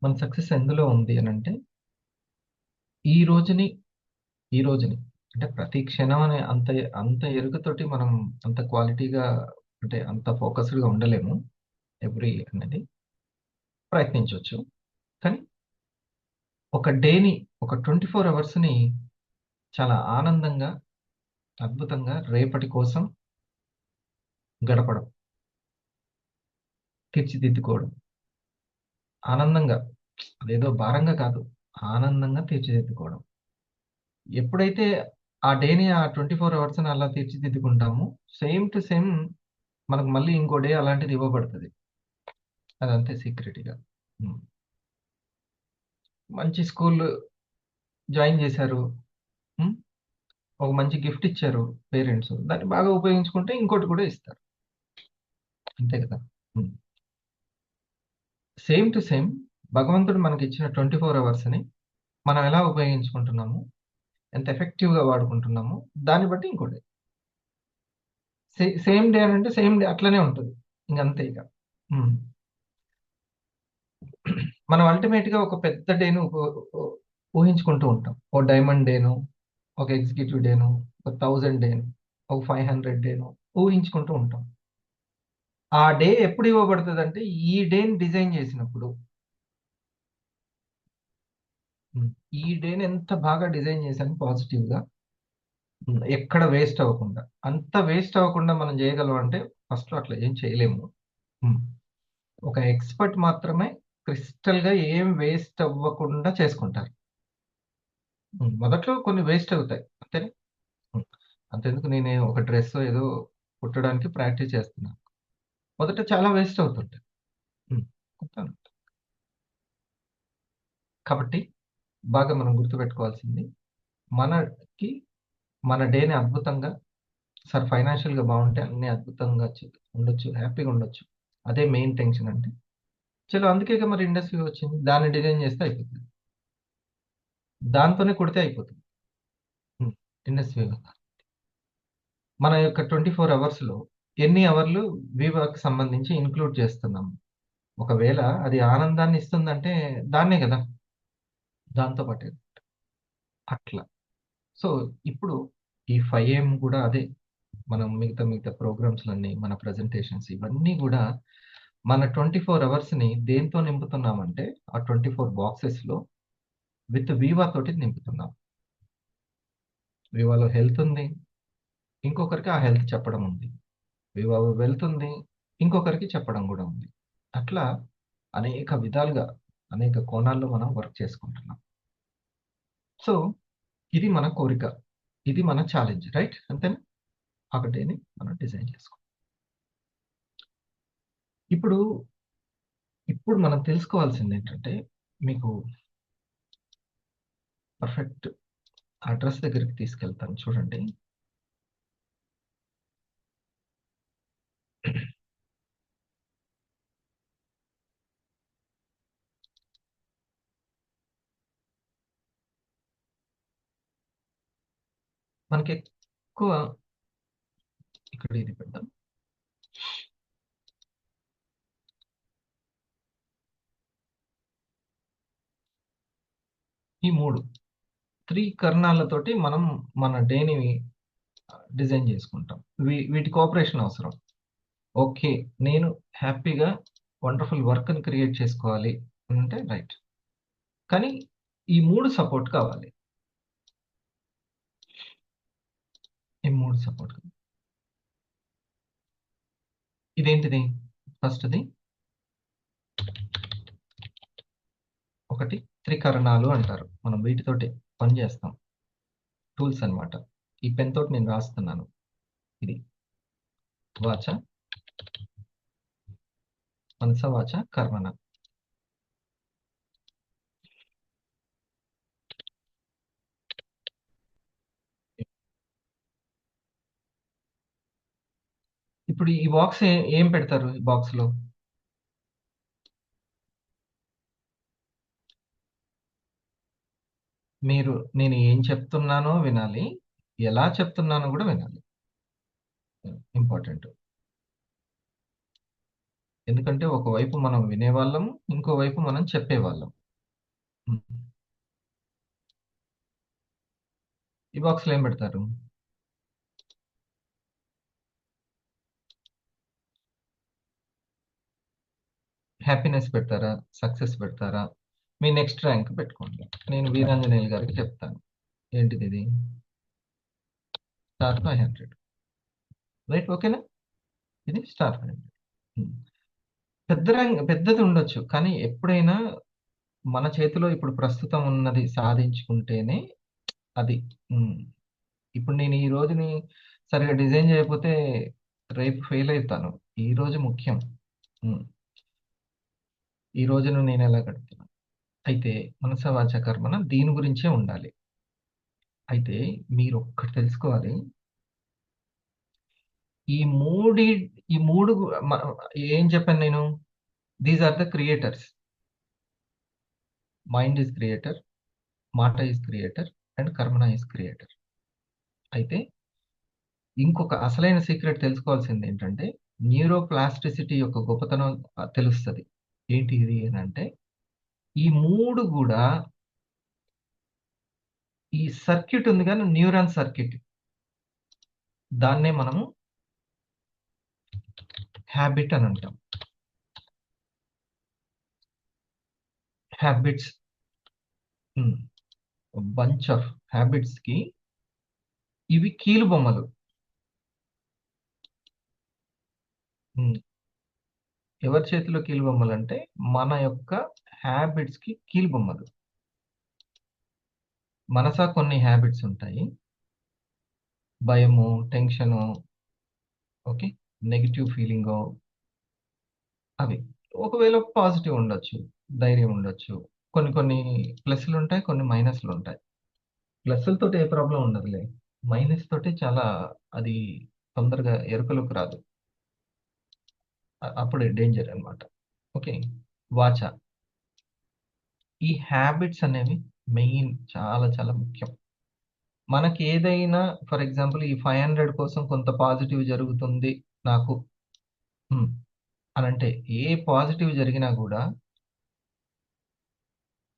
మన సక్సెస్ ఎందులో ఉంది అనంటే, ఈ రోజుని, ఈ రోజుని అంటే ప్రతి క్షణం అనే అంత ఎరుకతోటి మనం అంత క్వాలిటీగా అంటే అంత ఫోకస్డ్‌గా ఉండలేము. ఎవ్రి అనేది ప్రయత్నించొచ్చు. కానీ ఒక డేని ఒక 24 అవర్స్‌ని చాలా ఆనందంగా, అద్భుతంగా రేపటి కోసం గడపడం, తీర్చిదిద్దుకోవడం. ఆనందంగా అదేదో భారంగా కాదు. ఆనందంగా తీర్చిదిద్దుకోవడం. ఎప్పుడైతే ఆ డేని ఆ 24 అవర్స్‌ని అలా తీర్చిదిద్దుకుంటామో, సేమ్ టు సేమ్ మనకు మళ్ళీ ఇంకో డే అలాంటిది ఇవ్వబడతది. అదంతే సీక్రెట్‌గా. హ్మ్. మంచి స్కూల్ జాయిన్ చేశారు. హ్మ్. ఒక మంచి గిఫ్ట్ ఇచ్చారు పేరెంట్స్. దాన్ని బాగా ఉపయోగించుకుంటే ఇంకోటి కూడా ఇస్తారు. అంతే కదా! హ్మ్. సేమ్ టు సేమ్ భగవంతుడు మనకిచ్చిన 24 అవర్స్‌ని మనం ఎలా ఉపయోగించుకుంటున్నాము, ఎంత ఎఫెక్టివ్‌గా వాడుకుంటున్నామో దాన్ని బట్టి ఇంకో డే. సేమ్ డే అనంటే సేమ్ డే అట్లనే ఉంటది. ఇంగంతే ఇక. హ్మ్. మనం అల్టిమేట్‌గా ఒక పెద్ద డేను ఊహించుకుంటూ ఉంటాం. ఓ డైమండ్ డేనో, ఒక ఎగ్జిక్యూటివ్ డేనో, ఒక 1000 డేనో, ఒక 500 డేనో ఊహించుకుంటూ ఉంటాం. ఆ డే ఎప్పుడు ఇవ్వబడతదంటే, ఈ డేని డిజైన్ చేసినప్పుడు. హ్మ్. ఈ డేని ఎంత బాగా డిజైన్ చేశాను పాజిటివ్‌గా. ఎక్కడ వేస్ట్ అవ్వకుండా. అంత వేస్ట్ అవ్వకుండా మనం చేయగలం అంటే ఫస్ట్‌లో అట్లా ఏం చేయలేము. హ్మ్. ఒక ఎక్స్‌పర్ట్ మాత్రమే క్రిస్టల్‌గా ఏం వేస్ట్ అవ్వకుండా చేసుకుంటారు. మొదట్లో కొన్ని వేస్ట్ అవుతాయి. అంతేనా? హ్మ్. అంతెందుకు నేను ఒక డ్రెస్సో ఏదో కుట్టడానికి ప్రాక్టీస్ చేస్తున్నా. మొదట చాలా వేస్ట్ అవుతుంటాయి. హ్మ్. కుడతాను. కాబట్టి బాగా మనం గుర్తుపెట్టుకోవాల్సింది మనకి మన డేని అద్భుతంగా ఫైనాన్షియల్‌గా బావుంటే అన్నీ అద్భుతంగా ఉండొచ్చు. హ్యాపీగా ఉండొచ్చు. అదే మెయిన్ టెన్షన్ అంటే. చలో అందుకేగా మరి ఇండస్ట్రీ వచ్చింది. దాన్ని డిజైన్ చేస్తే అయిపోతది. దాంతోనే కుడితే అయిపోతుంది. హ్మ్. ఇండస్ట్రీ మన యొక్క 24 అవర్స్‌లో ఎన్ని అవర్లు వివాకి సంబంధించి ఇంక్లూడ్ చేస్తున్నాం. ఒకవేళ అది ఆనందాన్ని ఇస్తుందంటే దాన్నే గదా! దాంతో పాటే. అట్లా. సో, ఇప్పుడు ఈ 5 ఏఎం గూడా అదే. మనం మిగతా ప్రోగ్రామ్స్‌లన్నీ, మన ప్రెజెంటేషన్స్ ఇవన్నీ గూడా మన 24 అవర్స్‌ని దేనితో నింపుతున్నామంటే, ఆ 24 బాక్సెస్‌లో విత్ వివా తోటి నింపుతున్నాం. వివాలో హెల్త్ ఉంది. ఇంకొకరికి ఆ హెల్త్ చెప్పడం ఉంది. వివా వెల్త్ ఉంది. ఇంకొకరికి చెప్పడం గూడా ఉంది. అట్లా అనేక విధాలుగా, అనేక కోణాల్లో మనం వర్క్ చేసుకుంటున్నాం. సో, ఇది మన కోరిక. ఇది మన ఛాలెంజ్ రైట్? అంతేనా? ఒక డేని మనం డిజైన్ చేసుకుంటాం. ఇప్పుడు, ఇప్పుడు మనం తెలుసుకోవాల్సిందేంటంటే, మీకు పర్ఫెక్ట్ అడ్రెస్ దగ్గరికి తీసుకెళ్తాను చూడండి. మనకెక్కువ ఇక్కడ ఇది పెడదాం. ఈ 3 కర్ణాలతోటి మనం మన డేని డిజైన్ చేసుకుంటాం. వీటి కోఆపరేషన్ అవసరం. ఓకే. నేను హ్యాపీగా వండర్‌ఫుల్ వర్క్‌ని క్రియేట్ చేసుకోవాలి అనంటే రైట్. కానీ ఈ 3 సపోర్ట్ కావాలి. ఈ 3 సపోర్ట్. ఇదేంటిది? ఫస్ట్‌ది ఒకటి త్రికరణాలు అంటారు. మనం వీటితోటే పని చేస్తాం. టూల్స్ అన్నమాట. ఈ పెన్ తోటి నేను రాస్తున్నాను. ఇది వాచ, మనస, వాచ, కర్మణ. ఇప్పుడు ఈ బాక్స్ ఏం పెడతారు ఈ బాక్స్‌లో? మీరు నేను ఏం చెప్తున్నానో వినాలి. ఎలా చెప్తున్నానో గూడా వినాలి. ఇంపార్టెంట్. ఎందుకంటే ఒకవైపు మనం వినేవాళ్ళం, ఇంకోవైపు మనం చెప్పేవాళ్ళం. హ్మ్. ఈ బాక్స్‌లో ఏం పెడతారు? హ్యాపీనెస్ పెడతారా? సక్సెస్ పెడతారా? మీ నెక్స్ట్ ర్యాంక్ పెట్టుకోండి. నేను వీరాంజనేయులు గారికి చెప్తాను. ఏంటిదిది? స్టార్ 500. రైట్, ఓకేనా? ఇది స్టార్ 500. హ్మ్. పెద్దది ఉండొచ్చు. కానీ ఎప్పుడైనా మన చేతిలో ఇప్పుడు ప్రస్తుతం ఉన్నది సాధించుకుంటేనే అది. హ్మ్. ఇప్పుడు నేను ఈ రోజుని సరిగ్గా డిజైన్ చేయకపోతే రేపు ఫెయిల్ అయితాను. ఈరోజు ముఖ్యం. హ్మ్. ఈ రోజును నేనెలా గడుపుతున్నాను. అయితే మనస వాచ కర్మన దీని గురించే ఉండాలి. అయితే మీరొక్కటి తెలుసుకోవాలి. ఈ మూడి ఈ 3 మ ఏం చెప్పాను నేను? These are the creators. Mind is creator, మాట ఈస్ క్రియేటర్ అండ్ కర్మణ ఈస్ క్రియేటర్. అయితే ఇంకొక అసలైన సీక్రెట్ తెలుసుకోవాల్సిందేంటంటే, న్యూరోప్లాస్టిసిటీ యొక్క గొప్పతనం తెలుస్తది. ఏంటి ఇది అనంటే, ఈ 3 గూడా ఈ సర్క్యూట్ ఉంది గానీ న్యూరాన్ సర్క్యూట్. దాన్నే మనము హాబిట్ అని అంటాం. హాబిట్స్. హ్మ్. బంచ్ ఆఫ్ హాబిట్స్‌కి ఇవి కీలుబొమ్మలు. హ్మ్. ఎవరి చేతిలో కీలుబొమ్మలంటే, మన యొక్క హాబిట్స్‌కి కీలుబొమ్మలు. మనసా కొన్ని హాబిట్స్ ఉంటాయి. భయము, టెన్షను, ఓకే. నెగెటివ్ ఫీలింగో అవి. ఒకవేళ పాజిటివ్ ఉండొచ్చు. ధైర్యం ఉండొచ్చు. కొన్ని కొన్ని ప్లస్‌లుంటాయి. కొన్ని మైనస్‌లుంటాయి. ప్లస్‌లతోటి ఏ ప్రాబ్లమ్ ఉండదులే. మైనస్ తోటి చాలా అది తొందరగా ఎరుకలోకి రాదు. అప్పుడే డేంజర్ అన్నమాట. ఓకే. వాచ. ఈ హాబిట్స్ అనేవి మెయిన్ చాలా చాలా ముఖ్యం. మనకేదైనా ఫర్ ఎగ్జాంపుల్ ఈ 500 కోసం కొంత పాజిటివ్ జరుగుతుంది నాకు. హ్మ్. అనంటే ఏ పాజిటివ్ జరిగినా గూడా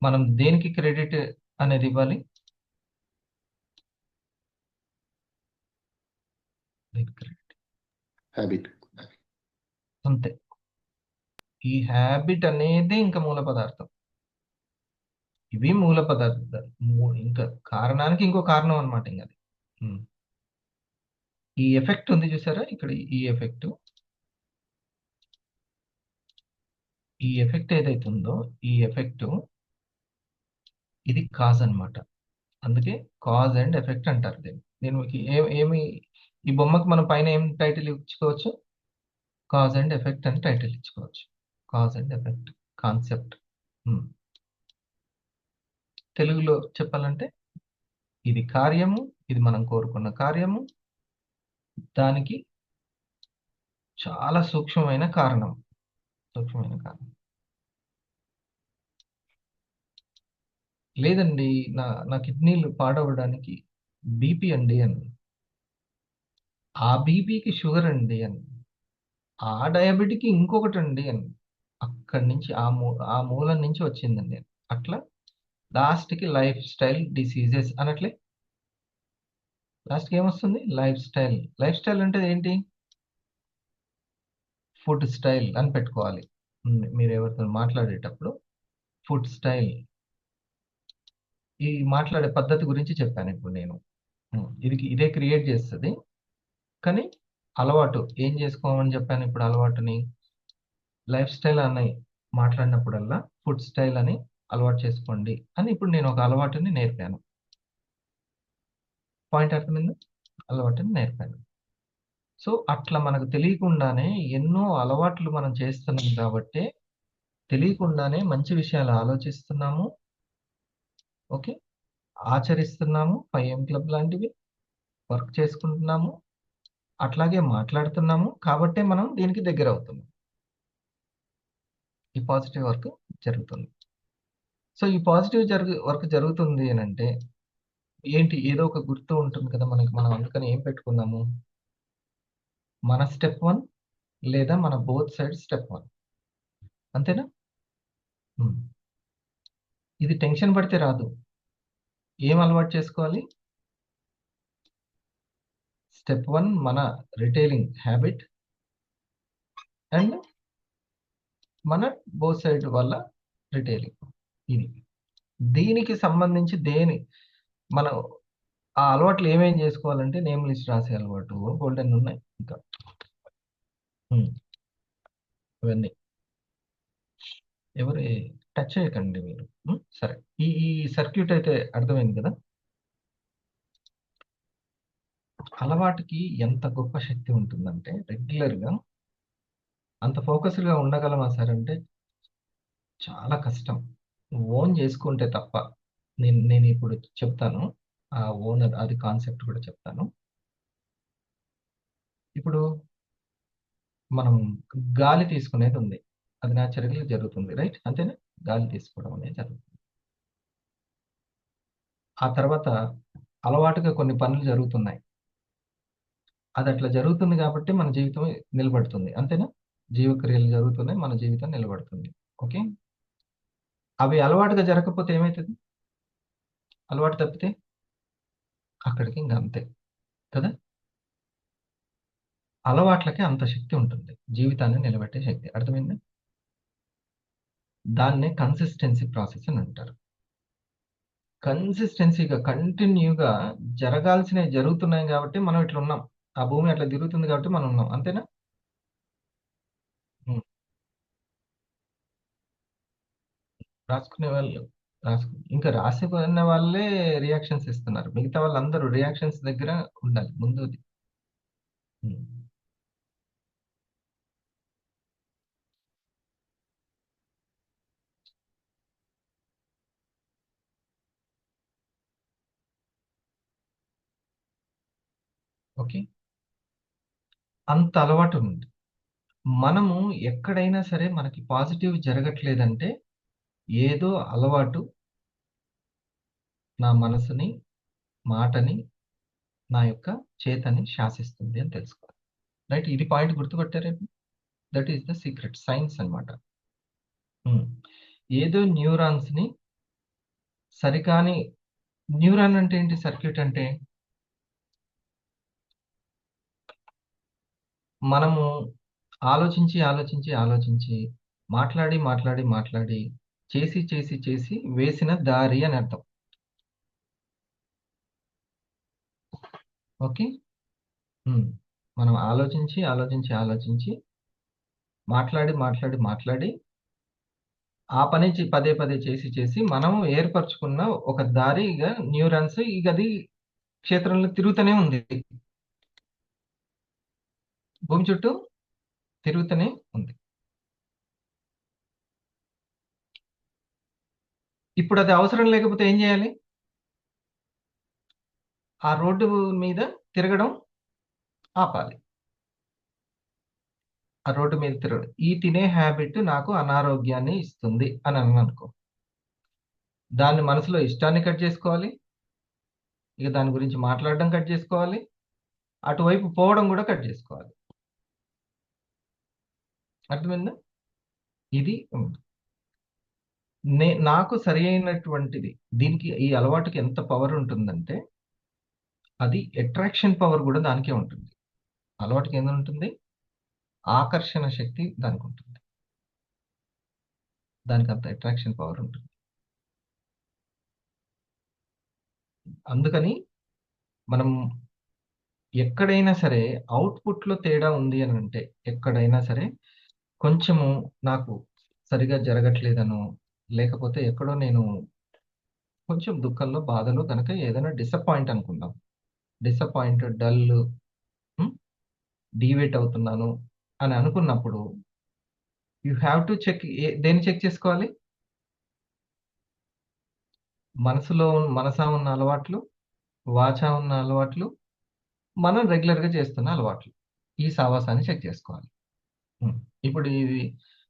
మనం దేనికి క్రెడిట్ అనేది ఇవ్వాలి? దేనికి క్రెడిట్? హ్యాబిట్. అంతే. ఈ హాబిట్ అనేదే ఇంక మూల పదార్థం. ఇవి మూల పదార్థాలు. ఇంకా కారణానికి ఇంకో కారణం అన్నమాట ఇంగది. హ్మ్. ఈ ఎఫెక్ట్ ఉంది చూసారా? ఇక్కడ ఈ ఎఫెక్ట్. ఈ ఎఫెక్ట్ ఏదైతే ఉందో, ఈ ఎఫెక్ట్ ఇది కాజ్ అన్నమాట. అందుకే కాజ్ అండ్ ఎఫెక్ట్ అంటారు దీన్ని. నేను మీకు ఏమి ఈ బొమ్మకి మనం పైన ఏం టైటిల్ ఇచ్చుకోవచ్చు? కాజ్ అండ్ ఎఫెక్ట్ అని టైటిల్ ఇచ్చుకోవచ్చు. Cause and effect concept. హ్మ్. తెలుగులో చెప్పాలంటే ఇది కార్యము, ఇది మనం కోరుకున్న కార్యము, దానికి చాలా సూక్ష్మమైన కారణం. సూక్ష్మమైన కారణం. లేదండి. నా నా కిడ్నీలు పాడవడానికి బీపీ అండి అని. ఆ బీపీకి షుగర్ అండి అని. ఆ డయాబెటిక్‌కి ఇంకొకటండి అని. అక్కడి నుంచి ఆ మూలం నుంచి వచ్చిందండి. అట్లా లాస్ట్‌కి లైఫ్ స్టైల్ డిసీజెస్ అనట్లే. లాస్ట్‌కి ఏమొస్తుంది? Life style. లైఫ్ స్టైల్ అంటే ఏంటి? ఫుడ్ స్టైల్ అని పెట్టుకోవాలి. హ్మ్. మీరెవరితోని మాట్లాడేటప్పుడు ఫుడ్ స్టైల్. ఈ మాట్లాడే పద్ధతి గురించి చెప్పానిప్పుడు నేను. హ్మ్. ఇదే క్రియేట్ చేస్తది. కానీ అలవాటు ఏం చేసుకోమని చెప్పానిప్పుడు అలవాటుని? లైఫ్ స్టైల్ అని మాట్లాడినప్పుడల్లా ఫుడ్ స్టైల్ అని అలవాటు చేసుకోండి అని ఇప్పుడు నేను ఒక అలవాటుని నేర్పాను. పాయింట్ అర్థమైందా? అలవాటుని నేర్పాను. సో, అట్లా మనకు తెలియకుండానే ఎన్నో అలవాట్లు మనం చేస్తున్నాం కాబట్టే, తెలియకుండానే మంచి విషయాలు ఆలోచిస్తున్నాము. ఓకే. ఆచరిస్తున్నాము. 5 క్లబ్ లాంటివి. వర్క్ చేసుకుంటున్నాము. అట్లాగే మాట్లాడుతున్నాము. కాబట్టే మనం దీనికి దగ్గరవుతున్నాం. ఈ పాజిటివ్ వర్క్ జరుగుతుంది. సో, ఈ పాజిటివ్ వర్క్ జరుగుతుంది అనంటే ఏంటి ఏదో ఒక గుర్తు ఉంటుంది కదా! మనకి. మనం అందుకని ఏం పెట్టుకున్నాము? మన స్టెప్ 1 లేదా మన బోత్ సైడ్ స్టెప్ 1. అంతేనా? హ్మ్. ఇది టెన్షన్ పడితే రాదు. ఏం అలవాటు చేసుకోవాలి? స్టెప్ 1 మన రిటైలింగ్ హ్యాబిట్ అండ్ మన బోత్ సైడ్ వాళ్ళ రిటైలింగ్. ఇది. దీనికి సంబంధించి మనం ఆ అలవాట్లు ఏమేం జేసుకోవాలంటే నేమ్ లిస్ట్ రాసే అలవాటు బోలెడన్నున్నాయి ఇంకా. హ్మ్. ఇవన్నీ. ఎవరి టచ్ చేయకండి మీరు. సరే. ఈ ఈ సర్క్యూట్ అయితే అర్థమైంది కదా! అలవాటుకి ఎంత గొప్ప శక్తి ఉంటుందంటే రెగ్యులర్‌గా అంత ఫోకస్డ్‌గా ఉండగలమా సార్ అంటే చాలా కష్టం. ఓన్ జేసుకుంటే తప్ప. నేనిప్పుడు చెప్తాను. ఆ ఓనర్ అది కాన్సెప్ట్ కూడా చెప్తాను. ఇప్పుడు మనం గాలి తీసుకునేదుంది. అది నేచురల్‌గా జరుగుతుంది. రైట్? అంతేనా? గాలి తీసుకోవడం అనేది జరుగుతుంది. ఆ తర్వాత అలవాటుగా కొన్ని పనులు జరుగుతున్నాయి. అదట్లా జరుగుతుంది గాబట్టి మన జీవితం నిలబడుతుంది. అంతేనా? జీవక్రియలు జరుగుతున్నాయి. మన జీవితం నిలబడుతుంది. ఓకే. అవి అలవాటుగా జరగకపోతే ఏమైతది? అలవాటు తప్పితే అక్కడికి ఇంక అంతే. కదా! అలవాట్లకి అంత శక్తి ఉంటుంది. జీవితాన్ని నిలబెట్టే శక్తి. అర్థమైందా? దాన్నే కన్సిస్టెన్సీ ప్రాసెస్ అని అంటారు. కన్సిస్టెన్సీ‌గా కంటిన్యూ‌గా జరగాల్సినయి జరుగుతున్నాయి గాబట్టి మనం ఇట్లున్నాం. ఆ భూమి అట్లా తిరుగుతుంది గాబట్టి మనం ఉన్నాం. అంతేనా? హ్మ్. రాసుకునే వాళ్ళు ఇంకా రాసుకునే వాళ్ళే రియాక్షన్స్ ఇస్తున్నారు. మిగతా వాళ్ళందరూ రియాక్షన్స్ దగ్గర ఉండాలి. ముందుది. హ్మ్. ఓకే. అంత అలవాటుంది. మనము ఎక్కడైనా సరే మనకి పాజిటివ్ జరగట్లేదంటే, ఏదో అలవాటు నా మనసుని, మాటని, నా యొక్క చేతని శాసిస్తుంది అని తెలుసుకోవాలి. రైట్. ఇది పాయింట్ గుర్తుపట్టారా ఇప్పుడు? That is the secret science అన్నమాట. హ్మ్. ఏదో న్యూరాన్స్‌ని సరికాని న్యూరాన్ అంటే ఏంటి? సర్క్యూట్ అంటే మనము ఆలోచించి, ఆలోచించి, ఆలోచించి, మాట్లాడి, మాట్లాడి, మాట్లాడి, చేసి, చేసి, చేసి వేసిన దారి అని అర్థం. ఓకే. హ్మ్. మనం ఆలోచించి, ఆలోచించి, ఆలోచించి, మాట్లాడి, మాట్లాడి, మాట్లాడి, ఆ పని పదే, పదే చేసి, చేసి మనం ఏర్పరచుకున్న ఒక దారి ఇగ న్యూరాన్స్ ఇగది క్షేత్రంలో తిరుగుతూనే ఉంది. భూమి చుట్టూ తిరుగుతూనే ఉంది. ఇప్పుడది అవసరం లేకపోతే ఏం జేయాలి? ఆ రోడ్డు మీద తిరగడం ఆపాలి. ఆ రోడ్డు మీద తిరగడం. ఈ తినే హాబిట్ నాకు అనారోగ్యాన్ని ఇస్తుంది అని అన్నాననుకో. దాన్ని మనసులో ఇష్టాన్ని కట్ చేసుకోవాలి. ఇక దాని గురించి మాట్లాడడం కట్ చేసుకోవాలి. అటువైపు పోవడం గూడా కట్ జేసుకోవాలి. అర్థమైందా? ఇది నాకు సరియైనటువంటిది. దీనికి ఈ అలవాటుకి ఎంత పవర్ ఉంటుందంటే, అది అట్రాక్షన్ పవర్ గూడా దానికే ఉంటుంది. అలవాటుకి ఏముంటుంది? ఆకర్షణ శక్తి దానికుంటుంది. దానికంత అట్రాక్షన్ పవర్ ఉంటుంది. అందుకని మనం ఎక్కడైనా సరే ఔట్‌పుట్‌లో తేడా ఉంది అనంటే, ఎక్కడైనా సరే కొంచెము నాకు సరిగ్గా జరగట్లేదనో, లేకపోతే ఎక్కడో నేను కొంచెం దుఃఖంలో, బాధలో గనక ఏదైనా డిసప్పాయింట్ అనుకుందాం. డిసప్పాయింట్, డల్లు, హ్మ్. డీవియేట్ అవుతున్నాను అని అనుకున్నప్పుడు యూ హావ్ టు చెక్ దేన్ని చెక్ చేసుకోవాలి? మనసా ఉన్న అలవాట్లు, వాచా ఉన్న అలవాట్లు, మనం రెగ్యులర్‌గా చేస్తున్న అలవాట్లు. ఈ సావాసాన్ని చెక్ చేసుకోవాలి. హ్మ్. ఇప్పుడు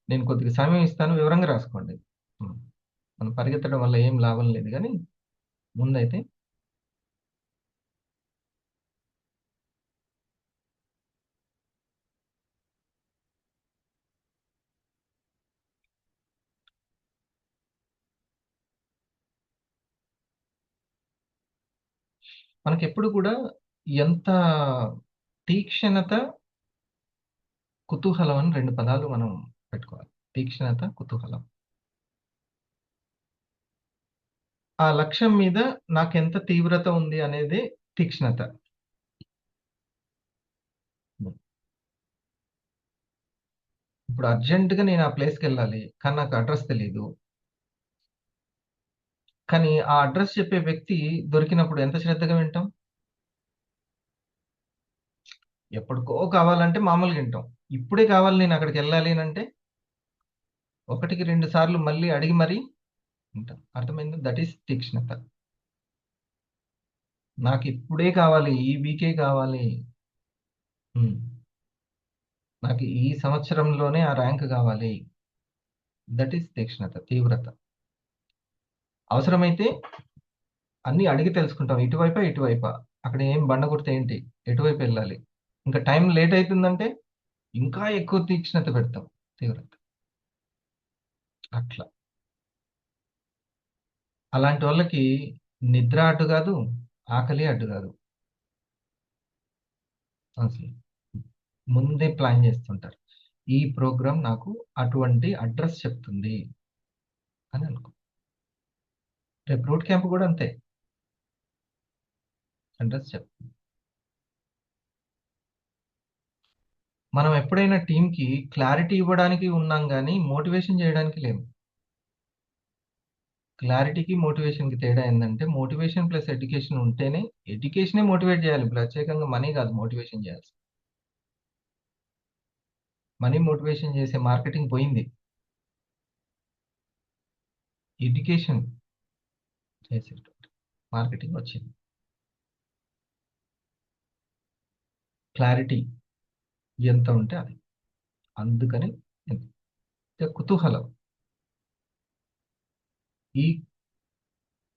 నేను కొద్దిగా సమయం ఇస్తాను. వివరంగా రాసుకోండి. హ్మ్. మనం పరిగెత్తడం వల్ల ఏం లాభం లేదు గానీ, ముందైతే మనకెప్పుడు కూడా ఎంత తీక్షణత, కుతూహలం అని 2 పదాలు మనం పెట్టుకోవాలి. తీక్షణత, కుతూహలం. ఆ లక్ష్యం మీద నాకెంత తీవ్రత ఉంది అనేదే తీక్ష్ణత. హ్మ్. ఇప్పుడు అర్జెంట్‌గా నేను ఆ ప్లేస్‌కెళ్ళాలి. కానీ నాకు అడ్రెస్ తెలీదు. కానీ ఆ అడ్రెస్ చెప్పే వ్యక్తి దొరికినప్పుడు ఎంత శ్రద్ధగా వింటాం? ఎప్పటికో కావాలంటే మామూలుగా వింటాం. ఇప్పుడే కావాలి నేనక్కడికెళ్ళాలి అనంటే, ఒకటికి 2 సార్లు మళ్ళీ అడిగి మరీ వింటాం. అర్థమైందా? That is తీక్ష్ణత. నాకిప్పుడే కావాలి. ఈ వీకే కావాలి. హ్మ్. నాకు ఈ సంవత్సరంలోనే ఆ ర్యాంక్ కావాలి. దట్ ఈస్ తీక్ష్ణత, తీవ్రత. అవసరమైతే అన్నీ అడిగి తెలుసుకుంటాం. ఇటువైపా, ఇటువైపా? అక్కడ ఏం బండ గుర్తు ఏంటి? ఎటువైపెళ్ళాలి? ఇంకా టైం లేట్ అయితుందంటే, ఇంకా ఎక్కువ తీక్ష్ణత పెడతాం. తీవ్రత. అట్లా. అలాంటోళ్ళకి నిద్ర అడ్డు గాదు, ఆకలి అడ్డు గాదు. అసలు. ముందే ప్లాన్ జేస్తుంటారు. ఈ ప్రోగ్రామ్ నాకు అటువంటి అడ్రెస్ చెప్తుంది అని అనుకో. రేపు రూట్ క్యాంప్ గూడా అంతే. అడ్రెస్ చెప్తుంది. మనం ఎప్పుడైనా టీమ్‌కి క్లారిటీ ఇవ్వడానికి ఉన్నాం గానీ, మోటివేషన్ జేయడానికి లేము. క్లారిటీకి, మోటివేషన్‌కి తేడా ఏందంటే, మోటివేషన్ ప్లస్ ఎడ్యుకేషన్ ఉంటేనే ఎడ్యుకేషనే మోటివేట్ జేయాలి. ప్రత్యేకంగా మనీ గాదు మోటివేషన్ జేయాల్సింది. మనీ మోటివేషన్ జేసే మార్కెటింగ్ పోయింది. ఎడ్యుకేషన్ చేసేటువంటి మార్కెటింగ్ వచ్చింది. క్లారిటీ ఎంత ఉంటే అది. అందుకని కుతూహలం. ఈ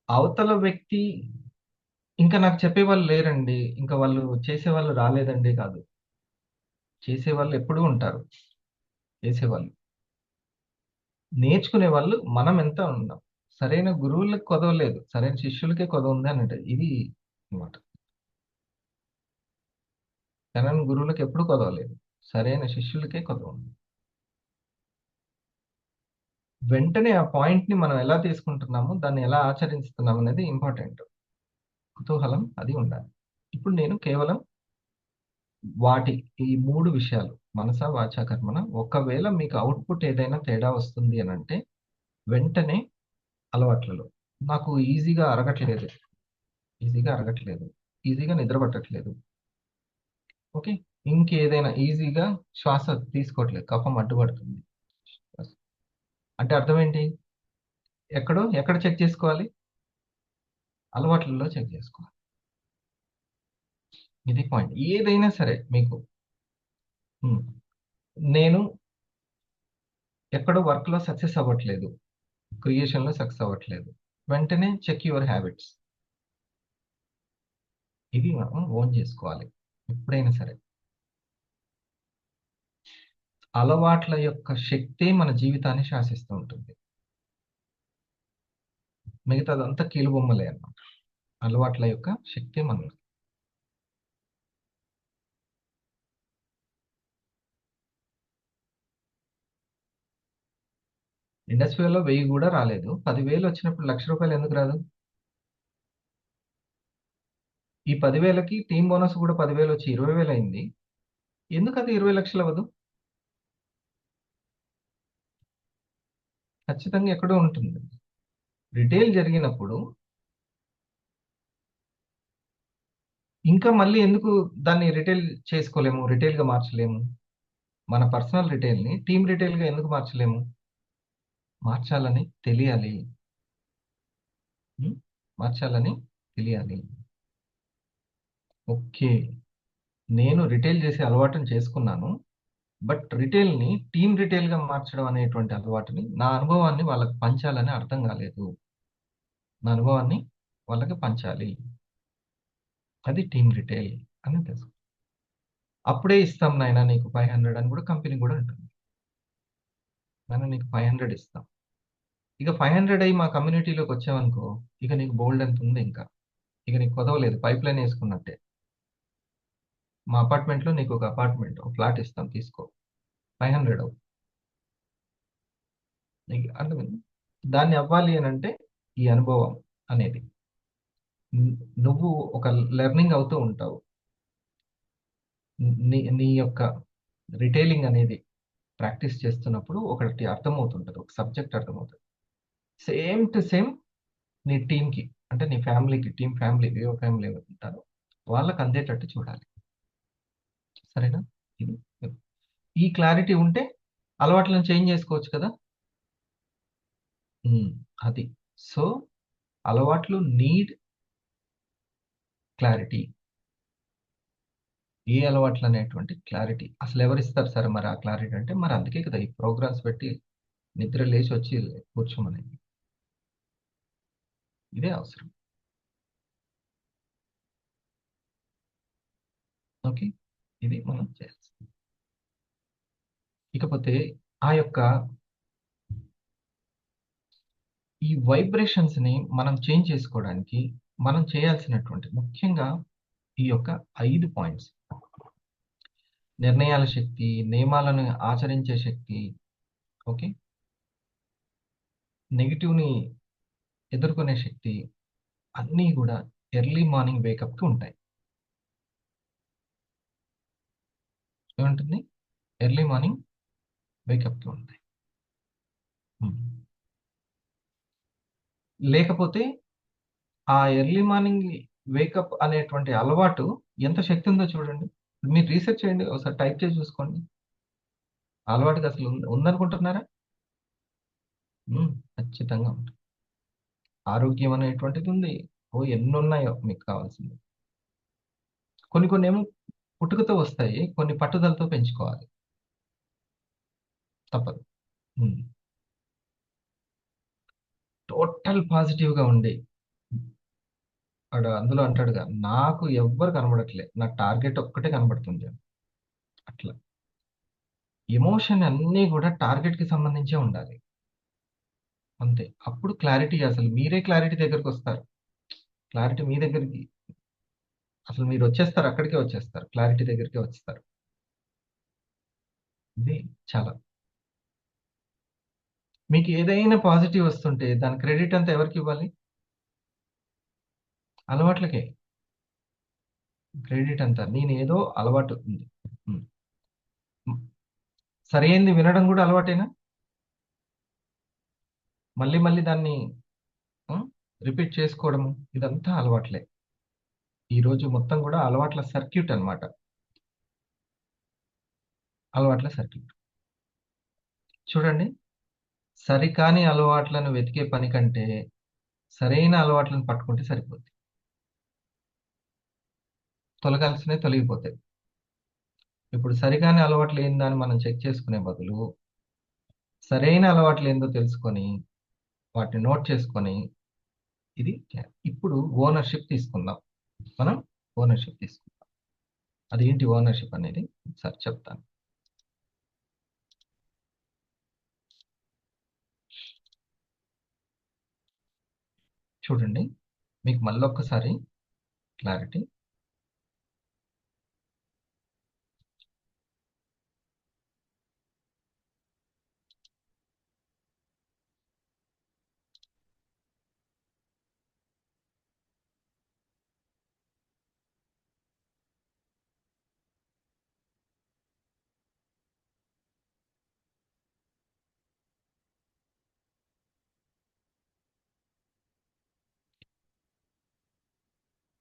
అవతల వ్యక్తి ఇంకా నాకు చెప్పేవాళ్ళు లేరండి. ఇంకా వాళ్ళు చేసేవాళ్ళు రాలేదండి కాదు. చేసేవాళ్ళు ఎప్పుడూ ఉంటారు. చేసేవాళ్ళు. నేర్చుకునే వాళ్ళు మనం ఎంత ఉన్నాం. సరైన గురువులకు కొదవలేదు. సరైన శిష్యులకే కొదవుంది అన్నట్టు. ఇది అన్నమాట. సరైన గురువులకు ఎప్పుడు కొదవలేదు. సరైన శిష్యులకే కొదవుంది. వెంటనే ఆ పాయింట్‌ని మనం ఎలా తీసుకుంటున్నాము, దాన్ని ఎలా ఆచరిస్తున్నాం అనేది ఇంపార్టెంట్. కుతూహలం అది ఉండాలి. ఇప్పుడు నేను కేవలం వాటి ఈ 3 విషయాలు మనస, వాచా, కర్మణ ఒకవేళ మీకు ఔట్‌పుట్ ఏదైనా తేడా వస్తుంది అనంటే, వెంటనే అలవాట్లలో నాకు ఈజీగా అరగట్లేదు. ఈజీగా నిద్ర పట్టట్లేదు. ఓకే. ఇంకేదైనా ఈజీగా శ్వాస తీసుకోవట్లేదు. కఫం అడ్డుపడుతుంది. అంటే అర్థం ఏంటి? ఎక్కడ చెక్ చేసుకోవాలి? అలవాట్లలో చెక్ చేసుకోవాలి. ఇది పాయింట్. ఏదైనా సరే మీకు హ్మ్. నేను ఎక్కడో వర్క్‌లో సక్సెస్ అవ్వట్లేదు. క్రియేషన్‌లో సక్సెస్ అవ్వట్లేదు. వెంటనే చెక్ యువర్ హాబిట్స్. ఇది మనం ఓన్ చేసుకోవాలి. ఎప్పుడైనా సరే. అలవాట్ల యొక్క శక్తే మన జీవితాన్ని శాసిస్తూ ఉంటుంది. మిగతాదంతా కీలుబొమ్మలే అన్నమాట. అలవాట్ల యొక్క శక్తే మనల్ని ఇండస్ట్రీలో 1000 గూడా రాలేదు. 10,000 వచ్చినప్పుడు రూ. 1,00,000 ఎందుకు రాదు? ఈ 10,000కి టీమ్ బోనస్ కూడా 10,000 వచ్చి 20,000 అయింది. ఎందుకది 20,00,000 అవ్వదు? ఖచ్చితంగా ఎక్కడో ఉంటుంది. రిటైల్ జరిగినప్పుడు ఇంకా మళ్ళీ ఎందుకు దాన్ని రిటైల్ చేసుకోలేము? రిటైల్‌గా మార్చలేము? మన పర్సనల్ రిటైల్‌ని టీమ్ రిటైల్‌గా ఎందుకు మార్చలేము? మార్చాలని తెలియాలి. హ్మ్. మార్చాలని తెలియాలి. ఓకే. నేను రిటైల్ చేసే అలవాటుని చేసుకున్నాను. బట్ రిటైల్‌ని టీమ్ రిటైల్‌గా మార్చడం అనేటువంటి అలవాటుని నా అనుభవాన్ని వాళ్ళకి పంచాలని అర్థం కాలేదు. నా అనుభవాన్ని వాళ్ళకి పంచాలి. అది టీమ్ రిటైల్ అని తెలుసు. అప్పుడే ఇస్తాం నాయనా నీకు 500 అని కూడా కంపెనీ కూడా అంటుంది. నాన్న నీకు 500 ఇస్తాం. ఇక 500 అయ్యి మా కమ్యూనిటీలోకొచ్చావనుకో, ఇక నీకు బోలెడంత ఉంది ఇంకా. ఇక నీకు కొదవలేదు. పైప్‌లైన్ యేసుకున్నట్టే. మా అపార్ట్మెంట్‌లో నీకొక అపార్ట్మెంట్, ఒక ఫ్లాట్ ఇస్తాం తీసుకో. 500 అవుద్ది. నీకు అర్థమైందా? దాన్ని అవ్వాలి అనంటే ఈ అనుభవం అనేది. న్ నువ్వు ఒక లెర్నింగ్ అవుతూ ఉంటావు. నీ నీ యొక్క రిటైలింగ్ అనేది ప్రాక్టీస్ చేస్తున్నప్పుడు ఒకటి అర్థమవుతుంటది. ఒక సబ్జెక్ట్ అర్థమవుతది. సేమ్ టు సేమ్ నీ టీమ్‌కి అంటే నీ ఫ్యామిలీకి, ఫ్యామిలీ, వివో ఫ్యామిలీ ఎవరుంటారో వాళ్ళకి అందేటట్టు చూడాలి. సరేనా? ఇది. ఈ క్లారిటీ ఉంటే అలవాట్లను చేంజ్ చేసుకోవచ్చు కదా! హ్మ్. అది. సో, అలవాట్లు నీడ్ క్లారిటీ. ఏ అలవాట్లనేటువంటి క్లారిటీ. అసలెవరిస్తారు సార్ మరి ఆ క్లారిటీ అంటే, మరి అందుకే కదా! ఈ ప్రోగ్రామ్స్ పెట్టి నిద్ర లేచొచ్చి కూర్చోమనేది. ఇదే అవసరం. ఓకే. ఇది మనం చేయాల్సింది. ఇకపోతే ఆ యొక్క ఈ వైబ్రేషన్స్‌ని మనం చేంజ్ చేసుకోవడానికి మనం చేయాల్సినటువంటి ముఖ్యంగా ఈ యొక్క 5 పాయింట్స్. నిర్ణయాల శక్తి, నియమాలను ఆచరించే శక్తి, ఓకే. నెగెటివ్‌ని ఎదుర్కొనే శక్తి అన్నీ గూడా ఎర్లీ మార్నింగ్ వేకప్‌కి ఉంటాయి. ఏముంటుంది? ఎర్లీ మార్నింగ్ వేకప్‌కి ఉంటాయి. హ్మ్. లేకపోతే ఆ ఎర్లీ మార్నింగ్ వేకప్ అనేటువంటి అలవాటు ఎంత శక్తి ఉందో చూడండి. మీరు రీసెర్చ్ చేయండి. ఒకసారి టైప్ చేసి చూసుకోండి. ఆ అలవాటుకి అసలు ఉందనుకుంటున్నారా? హ్మ్. ఖచ్చితంగా ఉంది. ఆరోగ్యం అనేటువంటిది ఉంది. ఓహ్! ఎన్నున్నాయో మీకు కావాల్సినవి. కొన్ని కొన్నేమో పుట్టుకతో వస్తాయి. కొన్ని పట్టుదలతో పెంచుకోవాలి. తప్పదు. హ్మ్. టోటల్ పాజిటివ్‌గా ఉండి అందులో అంటాడుగా, నాకు ఎవ్వరు కనబడట్లే. నా టార్గెట్ ఒక్కటే కనబడుతుంది అని. అట్లా. ఎమోషన్ అన్నీ గూడా టార్గెట్‌కి సంబంధించే ఉండాలి. అంతే. అప్పుడు క్లారిటీ అసలు మీరే క్లారిటీ దగ్గరకొస్తారు. క్లారిటీ మీ దగ్గరికి అసలు మీరొచ్చేస్తారు. అక్కడికే వచ్చేస్తారు. క్లారిటీ దగ్గరికే వచ్చేస్తారు. ఇది చాలా. మీకు ఏదైనా పాజిటివ్ వస్తుంటే దాని క్రెడిట్ అంతా ఎవరికివ్వాలి? అలవాట్లకే. క్రెడిట్ అంతా. నేనేదో అలవాటు ఉంది. హ్మ్. హ్మ్. సరైంది వినడం గూడా అలవాటేనా? మళ్ళీ మళ్ళీ దాన్ని హ్మ్. రిపీట్ చేసుకోవడము ఇదంతా అలవాట్లే. ఈరోజు మొత్తం గూడా అలవాట్ల సర్క్యూట్ అన్నమాట. అలవాట్ల సర్క్యూట్. చూడండి, సరికాని అలవాట్లను వెతికే పని కంటే, సరైన అలవాట్లను పట్టుకుంటే సరిపోద్ది. తొలగాల్సినవి తొలగిపోతాయి. ఇప్పుడు సరికాని అలవాట్లేందని మనం చెక్ చేసుకునే బదులు, సరైన అలవాట్లేందో తెలుసుకొని, వాటిని నోట్ చేసుకొని, ఇది చేయాలి. ఇప్పుడు ఓనర్‌షిప్ తీసుకుందాం. మనం ఓనర్‌షిప్ తీసుకుందాం. అదేంటి ఓనర్‌షిప్ అనేది ఒకసారి చెప్తాను. చూడండి, మీకు మళ్ళొక్కసారి క్లారిటీ.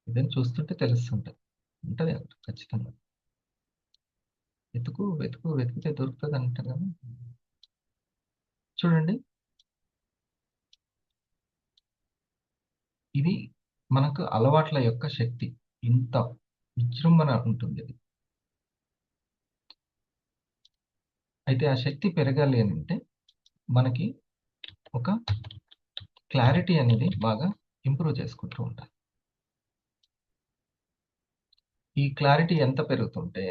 ఇదని చూస్తుంటే తెలుస్తుంటది. ఉంటది అక్కడ ఖచ్చితంగా. వెతుకు, వెతుకు, వెతికితే దొరుకుతదంటారు గదా! చూడండి, ఇది మనకు అలవాట్ల యొక్క శక్తి. ఇంత విజృంభణ ఉంటుందిది. అయితే ఆ శక్తి పెరగాలి అనంటే, మనకి ఒక క్లారిటీ అనేది బాగా ఇంప్రూవ్ చేసుకుంటూ ఉండాలి. ఈ క్లారిటీ ఎంత పెరుగుతుంటే,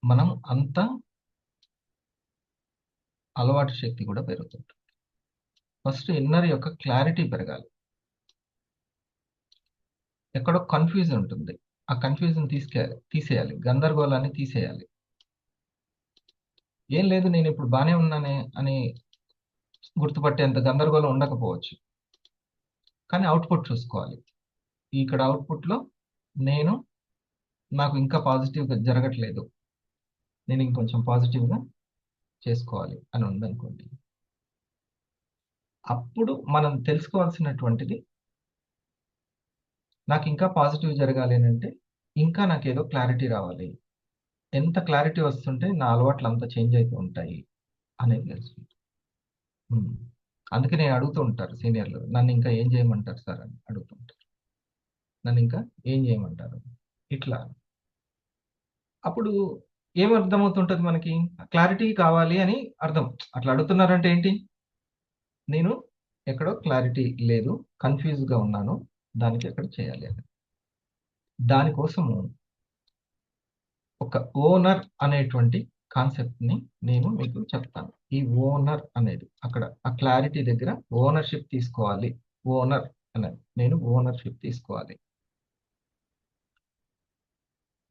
మనం అంత అలవాటు శక్తి కూడా పెరుగుతుంటుంది. ఫస్ట్ ఇన్నర్ యొక్క క్లారిటీ పెరగాలి. ఎక్కడో కన్‌ఫ్యూజన్ ఉంటుంది. ఆ కన్‌ఫ్యూజన్ తీసేయాలి. గందరగోళాన్ని తీసేయాలి. ఏం లేదు నేనిప్పుడు బానే ఉన్నానే అని గుర్తుపట్టేంత గందరగోళం ఉండకపోవచ్చు. కానీ అవుట్‌పుట్ చూసుకోవాలి. ఇక్కడ అవుట్‌పుట్‌లో నేను నాకు ఇంకా పాజిటివ్‌గా జరగట్లేదు. నేను ఇంకొంచెం పాజిటివ్‌గా చేసుకోవాలి అని ఉందనుకోండి. అప్పుడు మనం తెలుసుకోవాల్సినటువంటిది నాకింకా పాజిటివ్ జరగాలి అనంటే, ఇంకా నాకేదో క్లారిటీ రావాలి. ఎంత క్లారిటీ వస్తుంటే నా అలవాట్లు అంత చేంజ్ అయితూ ఉంటాయి అనేది తెలుస్తుంది. హ్మ్. అందుకే అడుగుతూ ఉంటారు సీనియర్‌లు. నన్నింకా ఏం చేయమంటారు సార్ అని అడుగుతూ ఉంటారు. నన్నింకా ఏం చేయమంటారు? ఇట్లా. అప్పుడు ఏమర్థమవుతుంటది మనకి? క్లారిటీ కావాలి అని అర్థం. అట్లా అడుగుతున్నారంటే ఏంటి? నేను ఎక్కడో క్లారిటీ లేదు. కన్‌ఫ్యూజ్‌గా ఉన్నాను. దానికి ఎక్కడ చేయాలి అని. దానికోసము ఒక ఓనర్ అనేటువంటి కాన్సెప్ట్‌ని నేను మీకు చెప్తాను. ఈ ఓనర్ అనేది అక్కడ ఆ క్లారిటీ దగ్గర ఓనర్‌షిప్ తీసుకోవాలి. ఓనర్ అనేది. నేను ఓనర్‌షిప్ తీసుకోవాలి.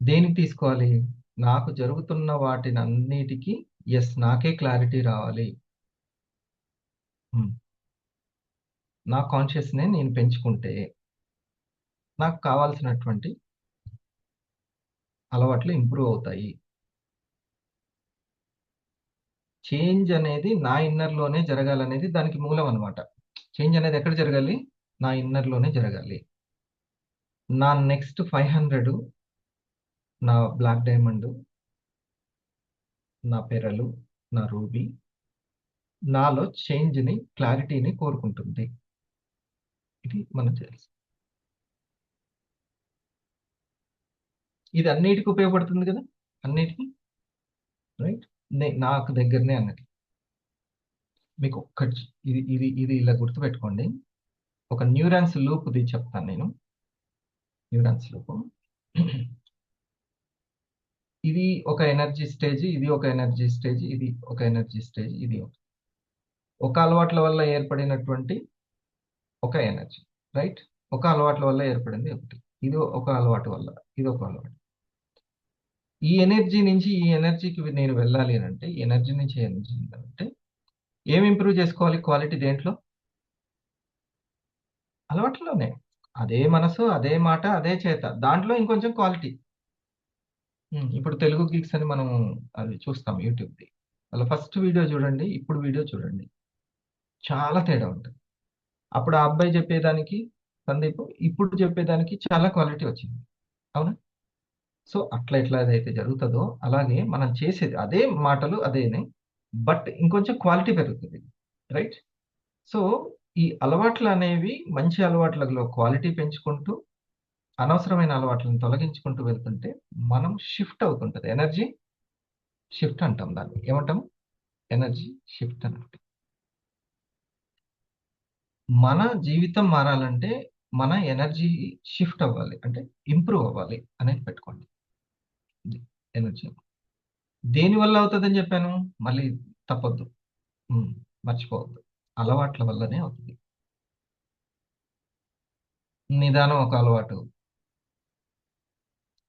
దేనికి తీసుకోవాలి? నాకు జరుగుతున్న వాటినన్నిటికి నాకే క్లారిటీ రావాలి. హ్మ్. నా కాన్షియస్‌నే నేను పెంచుకుంటే, నాకు కావాల్సినటువంటి అలవాట్లు ఇంప్రూవ్ అవుతాయి. చేంజ్ అనేది నా ఇన్నర్‌లోనే జరగాలనేది దానికి మూలం అన్నమాట. చేంజ్ అనేది ఎక్కడ జరగాలి? నా ఇన్నర్‌లోనే జరగాలి. నా నెక్స్ట్ 500 నా బ్లాక్ డైమండ్, నా పెరలు, నా రూబీ నాలో చేంజ్‌ని, క్లారిటీని కోరుకుంటుంది. ఇది మనం చేయాల్సింది. ఇది అన్నిటికి ఉపయోగపడుతుంది గదా! అన్నిటికి రైట్? నాకు దగ్గరనే అన్నది. మీకు ఒక్కటి ఇది ఇలా గుర్తుపెట్టుకోండి. ఒక న్యూరాన్స్ లూప్‌ది చెప్తాను నేను. Neurons loop. ఇది ఒక ఎనర్జీ స్టేజ్, ఇది ఒక ఎనర్జీ స్టేజ్, ఇది ఒక ఎనర్జీ స్టేజ్, ఇది ఒక అలవాట్ల వల్ల ఏర్పడినటువంటి ఒక ఎనర్జీ. రైట్? ఒక అలవాట్ల వల్ల ఏర్పడింది ఒకటి. ఇది ఒక అలవాటు వల్ల. ఇదొక అలవాటు. ఈ ఎనర్జీ నుంచి ఈ ఎనర్జీకి నేను వెళ్ళాలి అనంటే, ఈ ఎనర్జీ నుంచి ఈ ఎనర్జీ అంటే, ఏమి ఇంప్రూవ్ చేసుకోవాలి క్వాలిటీ దేంట్లో? అలవాట్లోనే. అదే మనసు, అదే మాట, అదే చేత. దాంట్లో ఇంకొంచెం క్వాలిటీ. ఇప్పుడు తెలుగు గీక్స్ అని మనం అది చూస్తాం యూట్యూబ్‌ది. వాళ్ళ ఫస్ట్ వీడియో చూడండి, ఇప్పుడు వీడియో చూడండి. చాలా తేడా ఉంటది. అప్పుడు ఆ అబ్బాయి చెప్పేదానికి సందీప్, ఇప్పుడు చెప్పేదానికి చాలా క్వాలిటీ వచ్చింది. అవునా? సో, అట్లా ఎట్లా అదైతే జరుగుతదో, అలాగే మనం చేసేది అదే మాటలు అదేనే. బట్ ఇంకొంచెం క్వాలిటీ పెరుగుతది. రైట్? సో, ఈ అలవాట్లనేవి మంచి అలవాట్లలో క్వాలిటీ పెంచుకుంటూ, అనవసరమైన అలవాట్లను తొలగించుకుంటూ వెళ్తుంటే, మనం షిఫ్ట్ అవుతుంటది. ఎనర్జీ షిఫ్ట్ అంటాం దాన్ని. ఏమంటాం? ఎనర్జీ షిఫ్ట్ అని అంటాం. మన జీవితం మారాలంటే, మన ఎనర్జీ షిఫ్ట్ అవ్వాలి. అంటే ఇంప్రూవ్ అవ్వాలి అనేది పెట్టుకోండి. ఇది ఎనర్జీ. దేనివల్ల అవుతదని జెప్పాను? మళ్ళీ తప్పొద్దు. హ్మ్. మర్చిపోవద్దు. అలవాట్ల వల్లనే అవుతుంది. నిదానం ఒక అలవాటు.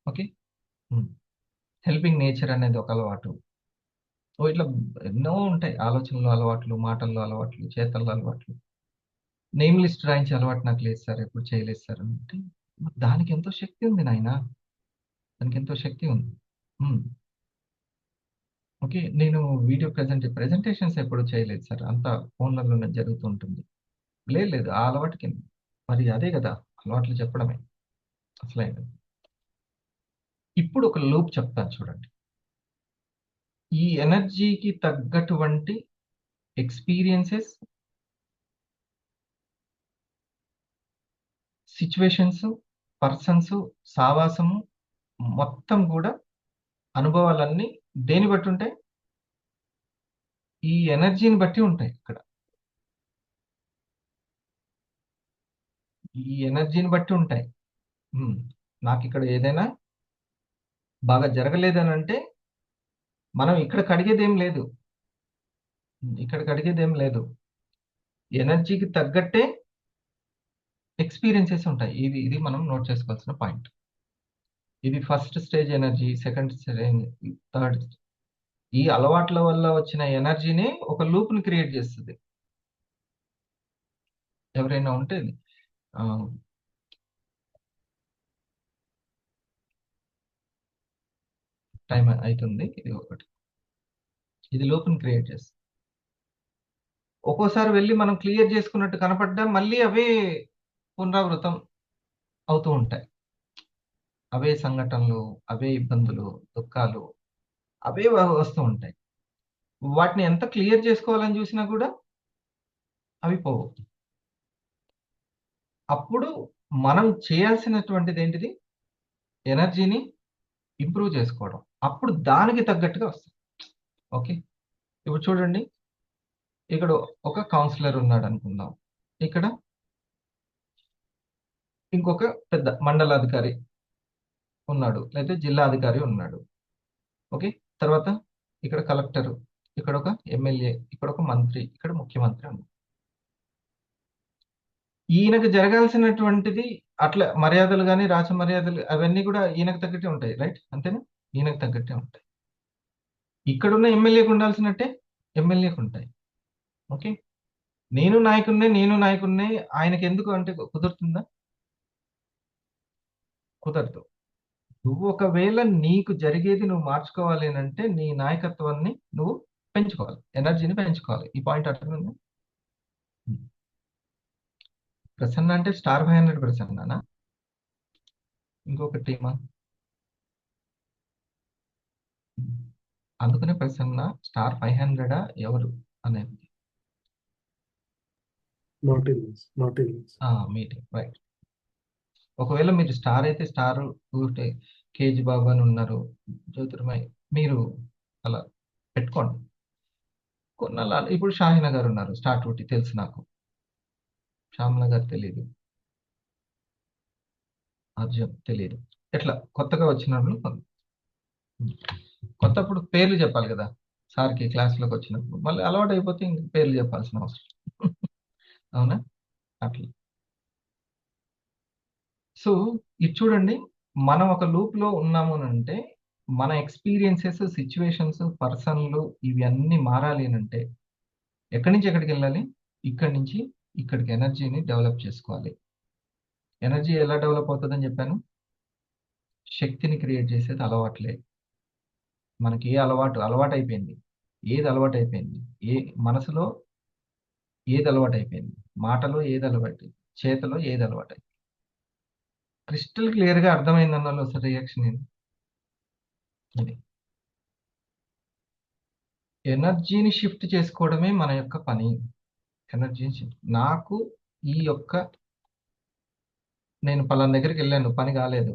ఓకే. హ్మ్. హెల్పింగ్ నేచర్ అనేది ఒక అలవాటు. ఇట్లా ఎన్నో ఉంటాయి. ఆలోచనలో అలవాట్లు, మాటల్లో అలవాట్లు, చేతల్లో అలవాట్లు. నేమ్ లిస్ట్ రాయించే అలవాటు నాకు లేదు సార్. ఎప్పుడు చేయలేదు సార్ అంటే, దానికెంతో శక్తి ఉంది నాయనా. దానికెంతో శక్తి ఉంది. హ్మ్. ఓకే. నేను వీడియో ప్రెజెంటేషన్స్ ఎప్పుడు చేయలేదు సార్. అంతా ఫోన్‌లలోనే జరుగుతూ ఉంటుంది. లేదు. ఆ అలవాటుకి మరి అదే గదా! అలవాట్లు చెప్పడమే అసలైనది. ఇప్పుడు ఒక లూప్ చెప్తాను చూడండి. ఈ ఎనర్జీకి తగ్గటువంటి ఎక్స్‌పీరియన్సెస్, సిట్యుయేషన్స్, పర్సన్స్, సావాసము మొత్తం గూడా అనుభవాలన్నీ దేన్ని బట్టి ఉంటాయి? ఈ ఎనర్జీని బట్టి ఉంటాయి ఇక్కడ. ఈ ఎనర్జీని బట్టి ఉంటాయి. హ్మ్. నాకిక్కడ ఏదైనా బాగా జరగలేదనంటే, మనం ఇక్కడ కడిగేదేం లేదు. ఇక్కడ కడిగేదేం లేదు. ఎనర్జీకి తగ్గట్టే ఎక్స్‌పీరియన్సెస్ ఉంటాయి. ఇది మనం నోట్ చేసుకోవాల్సిన పాయింట్. ఇది first stage energy, second stage, third. ఈ అలవాట్ల వల్ల వచ్చిన ఎనర్జీని ఒక లూప్‌ని క్రియేట్ చేస్తది. ఎవరైనా ఉంటే ఆహ్, టైమ్ అయితుంది. ఇది ఒకటి. ఇది లూప్‌ని క్రియేట్ చేస్తది. ఒక్కోసారి వెళ్లి మనం క్లియర్ చేసుకున్నట్టు కనపడ్డా మళ్ళీ అవే పునరావృతం అవుతూ ఉంటాయి. అవే సంఘటనలు, అవే ఇబ్బందులు, దుఃఖాలు అవే వస్తూ ఉంటాయి. వాటిని ఎంత క్లియర్ చేసుకోవాలని చూసినా కూడా అవి పోవు. అప్పుడు మనం చేయాల్సినటువంటిదేంటిది? ఎనర్జీని ఇంప్రూవ్ చేసుకోవడం. అప్పుడు దానికి తగ్గట్టుగా వస్తుంది. ఓకే. ఇప్పుడు చూడండి. ఇక్కడ ఒక కౌన్సిలర్ ఉన్నాడనుకుందాం. ఇక్కడ ఇంకొక పెద్ద మండలాధికారి ఉన్నాడు. లేతే జిల్లాధికారి ఉన్నాడు. ఓకే. తర్వాత ఇక్కడ కలెక్టరు, ఇక్కడొక ఎమ్మెల్యే, ఇక్కడొక మంత్రి, ఇక్కడ ముఖ్యమంత్రి ఉన్నారు. ఈయనకు జరగాల్సినటువంటిది అట్లా మర్యాదలు గాని, రాచ మర్యాదలు అవన్నీ కూడా ఈయనకు తగ్గట్టే ఉంటాయి. రైట్? అంతేనా? ఈయనకు తగ్గట్టే ఉంటాయి. ఇక్కడున్న ఎమ్మెల్యేకి ఉండాల్సినట్టే ఎమ్మెల్యేకుంటాయి. ఓకే. నేను నాయకుడినే ఆయనకెందుకు అంటే కుదురుతుందా? కుదరదు. నువ్వు ఒకవేళ నీకు జరిగేది నువ్వు మార్చుకోవాలి అనంటే నీ నాయకత్వాన్ని నువ్వు పెంచుకోవాలి. ఎనర్జీని పెంచుకోవాలి. ఈ పాయింట్ అర్థమైందా? హ్మ్. ప్రసన్న అంటే స్టార్ 500 ప్రసన్ననా? ఇంకొక టీమా? హ్మ్. అందుకనే ప్రసన్న స్టార్ 500 ఎవరు అనేది. Not in meeting. రైట్. ఒకవేళ మీరు స్టార్ అయితే స్టార్ ఊరికే కేజీ బాబు అని ఉన్నారు. జ్యోతిర్మయ్ మీరు అలా పెట్టుకోండి. కొన్నాళ్ళ ఇప్పుడు షాహినా గారు ఉన్నారు. స్టార్ 2 తెలుసు నాకు. శ్యామల గారు తెలీదు. అర్జున్ తెలీదు. ఎట్లా కొత్తగా వచ్చినోళ్ళు కొత్తప్పుడు పేర్లు చెప్పాలి కదా! సార్‌కి క్లాస్‌లోకి వచ్చినప్పుడు. మళ్ళీ అలవాటయిపోతే ఇంక పేర్లు చెప్పాల్సిన అవసరం. అవునా? అట్లా. సో, ఇది చూడండి. మనం ఒక లూప్‌లో ఉన్నాము అనంటే, మన ఎక్స్‌పీరియన్సెస్, సిట్యుయేషన్స్, పర్సన్‌లు ఇవన్నీ మారాలి అనంటే, ఎక్కడి నుంచి ఎక్కడికెళ్ళాలి? ఇక్కడి నుంచి ఇక్కడికి ఎనర్జీని డెవలప్ చేసుకోవాలి. ఎనర్జీ ఎలా డెవలప్ అవుతదని చెప్పాను? శక్తిని క్రియేట్ చేసేది అలవాట్లే. మనకి ఏ అలవాటయిపోయింది. ఏది అలవాటయిపోయింది? ఏ మనసులో ఏది అలవాటయిపోయింది? మాటలో ఏది అలవాటు? చేతలో ఏది అలవాటయింది? క్రిస్టల్ క్లియర్‌గా అర్థమైందన్నోళ్ళు ఒకసారి రియాక్షన్ ఇయ్యండి. అది. ఎనర్జీని షిఫ్ట్ చేసుకోవడమే మన యొక్క పని. ఎనర్జీని షిఫ్ట్ నాకు ఈ యొక్క నేను పలానా దగ్గరికెళ్ళాను. పని కాలేదు.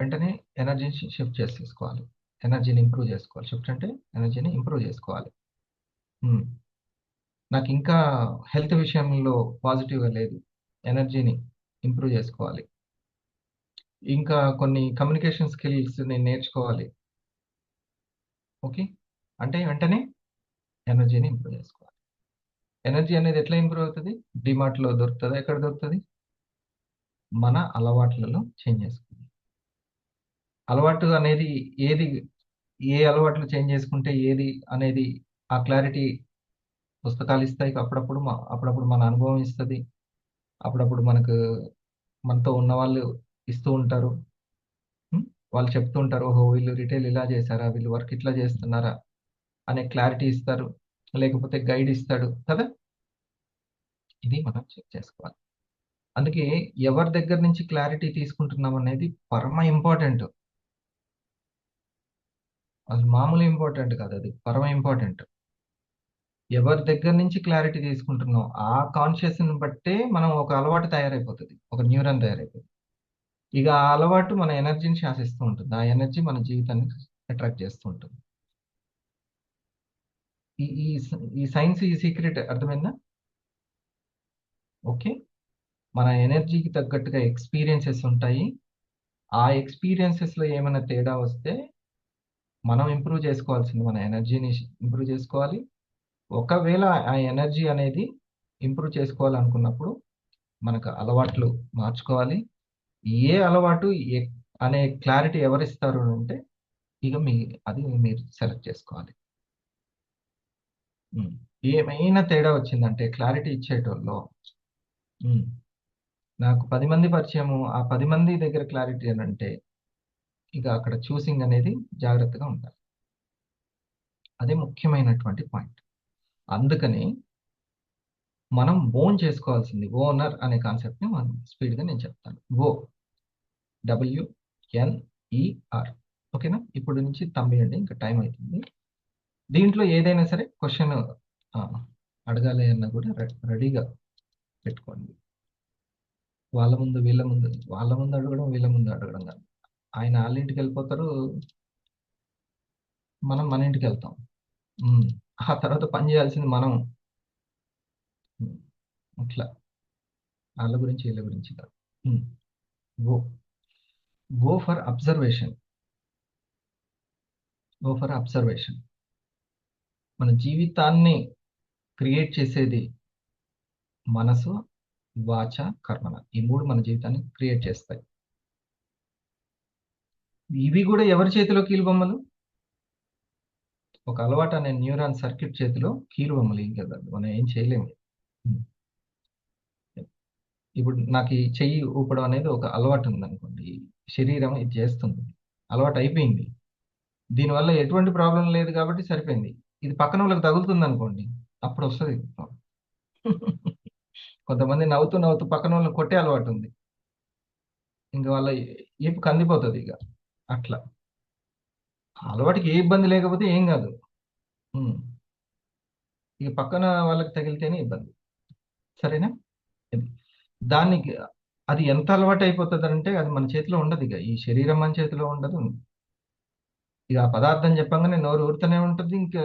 వెంటనే ఎనర్జీని షిఫ్ట్ చేసేసుకోవాలి. ఎనర్జీని ఇంప్రూవ్ చేసుకోవాలి. షిఫ్ట్ అంటే ఎనర్జీని ఇంప్రూవ్ చేసుకోవాలి. హ్మ్. నాకింకా హెల్త్ విషయంలో పాజిటివ్‌గా లేదు. ఎనర్జీని ఇంప్రూవ్ చేసుకోవాలి. ఇంకా కొన్ని కమ్యూనికేషన్ స్కిల్స్ నేను నేర్చుకోవాలి. ఓకే. అంటే వెంటనే ఎనర్జీని ఇంప్రూవ్ చేసుకోవాలి. ఎనర్జీ అనేది ఎట్లా ఇంప్రూవ్ అవుతది? డీమార్ట్‌లో దొరుకుతదా? ఎక్కడ దొరుకుతది? మన అలవాట్లలో చేంజ్ చేసుకుంటే. అలవాటు అనేది ఏది ఏ అలవాట్లు చేంజ్ చేసుకుంటే ఏది అనేది ఆ క్లారిటీ పుస్తకాలిస్తాయి. అప్పుడప్పుడు మన అనుభవం ఇస్తది. అప్పుడప్పుడు మనతో ఉన్నవాళ్ళు ఇస్తూ ఉంటారు. హ్మ్. వాళ్ళు చెప్తూ ఉంటారు. ఓహో! వీళ్ళు రిటైల్ ఇలా చేశారా? వీళ్ళు వర్క్ ఇట్లా చేస్తున్నారా? అనే క్లారిటీ ఇస్తారు. లేకపోతే గైడ్ ఇస్తాడు కదా! ఇది మనం చెక్ చేసుకోవాలి. అందుకే ఎవరి దగ్గర నుంచి క్లారిటీ తీసుకుంటున్నాం అనేది పరమ ఇంపార్టెంట్. అది మామూలు ఇంపార్టెంట్ కాదది. పరమ ఇంపార్టెంట్. ఎవరి దగ్గర నుంచి క్లారిటీ తీసుకుంటున్నాం, ఆ కాన్షియస్‌ని బట్టే మనం ఒక అలవాటు తయారైపోతది. ఒక న్యూరాన్ తయారైపోతది. ఇక ఆ అలవాటు మన ఎనర్జీని శాసిస్తూ ఉంటుంది. ఆ ఎనర్జీ మన జీవితాన్ని అట్రాక్ట్ చేస్తూ ఉంటుంది. ఈ ఈ స ఈ సైన్స్ ఈ సీక్రెట్ అర్థమైందా? ఓకే. మన ఎనర్జీకి తగ్గట్టుగా ఎక్స్‌పీరియన్సెస్ ఉంటాయి. ఆ ఎక్స్‌పీరియన్సెస్‌లో ఏమైనా తేడా వస్తే మనం ఇంప్రూవ్ చేసుకోవాల్సింది మన ఎనర్జీని ఇంప్రూవ్ చేసుకోవాలి. ఒకవేళ ఆ ఎనర్జీ అనేది ఇంప్రూవ్ చేసుకోవాలనుకున్నప్పుడు మనకు అలవాట్లు మార్చుకోవాలి. ఏ అలవాటు అనే క్లారిటీ ఎవరిస్తారు అంటే ఇక అది మీరు సెలెక్ట్ చేసుకోవాలి. ఏమైనా తేడా వచ్చిందంటే క్లారిటీ ఇచ్చేటోళ్ళు నాకు 10 మంది పరిచయము. ఆ 10 మంది దగ్గర క్లారిటీ అంటే ఇక అక్కడ చూసింగ్ అనేది జాగ్రత్తగా ఉండాలి. అదే ముఖ్యమైనటువంటి పాయింట్. అందుకని మనం ఓన్ చేసుకోవాల్సింది ఓనర్ అనే కాన్సెప్ట్ని మనం స్పీడ్గా నేను చెప్తాను. WNER. ఓకేనా? ఇప్పుడు నుంచి తమ్మేయండి, ఇంకా టైం అవుతుంది. దీంట్లో ఏదైనా సరే క్వశ్చన్ అడగాలి అన్నా కూడా రెడీగా పెట్టుకోండి. వాళ్ళ ముందు వీళ్ళ ముందు అడగడం, వీళ్ళ ముందు అడగడం కాదు. ఆయన వాళ్ళ ఇంటికి వెళ్ళిపోతారు, మనం మన ఇంటికి వెళ్తాం. ఆ తర్వాత పని చేయాల్సింది మనం. అట్లా వాళ్ళ గురించి వీళ్ళ గురించి కాదు. Go for observation. మన జీవితాన్ని క్రియేట్ చేసేది మనసు, వాచ, కర్మన. ఈ 3 మన జీవితాన్ని క్రియేట్ చేస్తాయి. ఇవి కూడా ఎవరి చేతిలో కీలుబొమ్మలు? ఒక అలవాటు అనే న్యూరాన్ సర్క్యూట్ చేతిలో కీలుబొమ్మలు. ఇంకా మనం ఏం చేయలేము. ఇప్పుడు నాకు ఈ చెయ్యి ఊపడం అనేది ఒక అలవాటు ఉందనుకోండి, శరీరం ఇది చేస్తుంది, అలవాటు అయిపోయింది. దీనివల్ల ఎటువంటి ప్రాబ్లం లేదు కాబట్టి సరిపోయింది. ఇది పక్కన వాళ్ళకి తగులుతుంది అనుకోండి, అప్పుడు వస్తుంది. కొంతమంది నవ్వుతూ నవ్వుతూ పక్కన వాళ్ళని కొట్టే అలవాటు ఉంది, ఇంకా వాళ్ళ ఏపు కందిపోతుంది ఇక. అట్లా అలవాటుకి ఏ ఇబ్బంది లేకపోతే ఏం కాదు. ఇక పక్కన వాళ్ళకి తగిలితేనే ఇబ్బంది. సరేనా? దానికి అది ఎంత అలవాటు అయిపోతుంది అంటే అది మన చేతిలో ఉండదు. ఇక ఈ శరీరం మన చేతిలో ఉండదు. ఇక ఆ పదార్థం చెప్పంగానే నోరు ఊరుతూనే ఉంటుంది. ఇంకా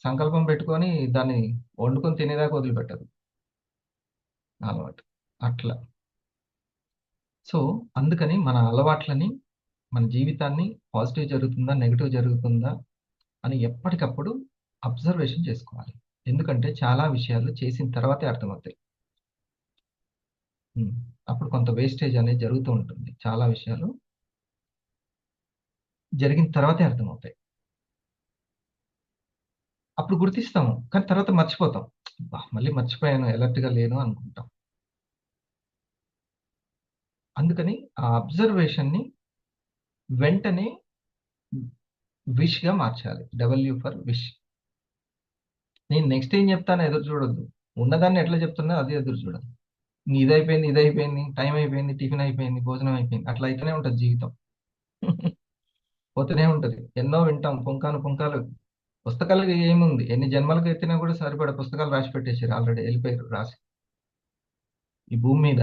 సంకల్పం పెట్టుకొని దాన్ని వండుకొని తినేదాకా వదిలిపెట్టదు అలవాటు. అట్లా. సో అందుకని మన అలవాట్లని, మన జీవితాన్ని పాజిటివ్ జరుగుతుందా, నెగిటివ్ జరుగుతుందా అని ఎప్పటికప్పుడు అబ్జర్వేషన్ చేసుకోవాలి. ఎందుకంటే చాలా విషయాలు చేసిన తర్వాతే అర్థమవుతాయి. అప్పుడు కొంత వేస్టేజ్ అనేది జరుగుతూ ఉంటుంది. చాలా విషయాలు జరిగిన తర్వాతే అర్థమవుతాయి. అప్పుడు గుర్తిస్తాము, కానీ తర్వాత మర్చిపోతాం. మళ్ళీ మర్చిపోయాను, అలర్ట్గా లేను అనుకుంటాం. అందుకని ఆ అబ్జర్వేషన్ని వెంటనే విష్గా మార్చాలి. W for wish. నేను నెక్స్ట్ ఏం చెప్తానో ఎదురు చూడొద్దు. ఉన్నదాన్ని ఎట్లా చెప్తున్నా అది ఎదురు చూడాలి. ఇది అయిపోయింది, టైం అయిపోయింది, టిఫిన్ అయిపోయింది, భోజనం అయిపోయింది, అట్లా అయితేనే ఉంటుంది జీవితం. పోతూనే ఉంటుంది. ఎన్నో వింటాం, పుంకాలు. పుస్తకాలకి ఏముంది, ఎన్ని జన్మలకు ఎత్తినా కూడా సరిపడే పుస్తకాలు రాసి పెట్టేశారు, ఆల్రెడీ వెళ్ళిపోయారు రాసి. ఈ భూమి మీద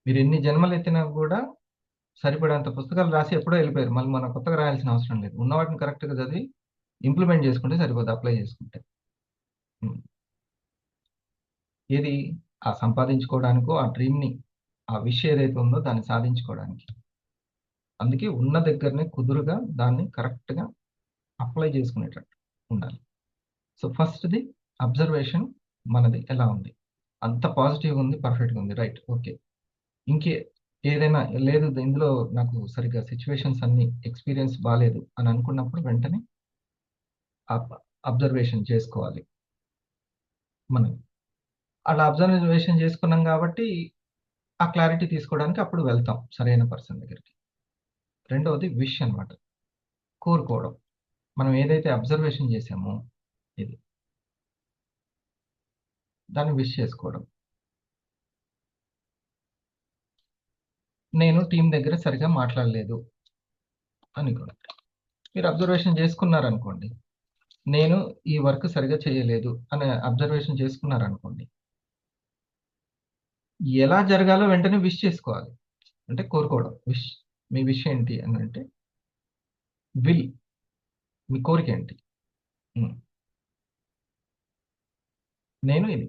మీరు ఎన్ని జన్మలు ఎత్తినా కూడా సరిపడేంత పుస్తకాలు రాసి ఎప్పుడో వెళ్ళిపోయారు. మళ్ళీ మనం కొత్తగా రాయాల్సిన అవసరం లేదు. ఉన్న వాటిని కరెక్ట్గా చదివి ఇంప్లిమెంట్ చేసుకుంటే సరిపోతుంది, అప్లై చేసుకుంటే. ఏది ఆ సంపాదించుకోవడానికో, ఆ డ్రీమ్ని, ఆ విష్ ఏదైతే ఉందో దాన్ని సాధించుకోవడానికి. అందుకే ఉన్న దగ్గరనే కుదురుగా దాన్ని కరెక్ట్గా అప్లై చేసుకునేటట్టు ఉండాలి. సో ఫస్ట్ది అబ్జర్వేషన్. మనది ఎలా ఉంది? అంత పాజిటివ్ ఉంది, పర్ఫెక్ట్గా ఉంది, రైట్, ఓకే. ఇంకే ఏదైనా లేదు ఇందులో నాకు సరిగ్గా సిచ్యువేషన్స్ అన్ని ఎక్స్పీరియన్స్ బాగాలేదు అని అనుకున్నప్పుడు వెంటనే అబ్జర్వేషన్ చేసుకోవాలి. మనం అలా అబ్జర్వేషన్ చేసుకున్నాం కాబట్టి ఆ క్లారిటీ తీసుకోవడానికి అప్పుడు వెళ్తాం సరైన పర్సన్ దగ్గరికి. రెండవది విష్ అనమాట, కోరుకోవడం. మనం ఏదైతే అబ్జర్వేషన్ చేసామో ఇది, దాన్ని విష్ చేసుకోవడం. నేను టీం దగ్గర సరిగా మాట్లాడలేదు అనుకోండి, మీరు అబ్జర్వేషన్ చేసుకున్నారనుకోండి. నేను ఈ వర్క్ సరిగా చేయలేదు అనే అబ్జర్వేషన్ చేసుకున్నారనుకోండి, ఎలా జరగాలో వెంటనే విష్ చేసుకోవాలి. అంటే కోరుకోవడం. విష్, మీ విష్ ఏంటి అని అంటే విల్, మీ కోరిక ఏంటి? నేను ఇది,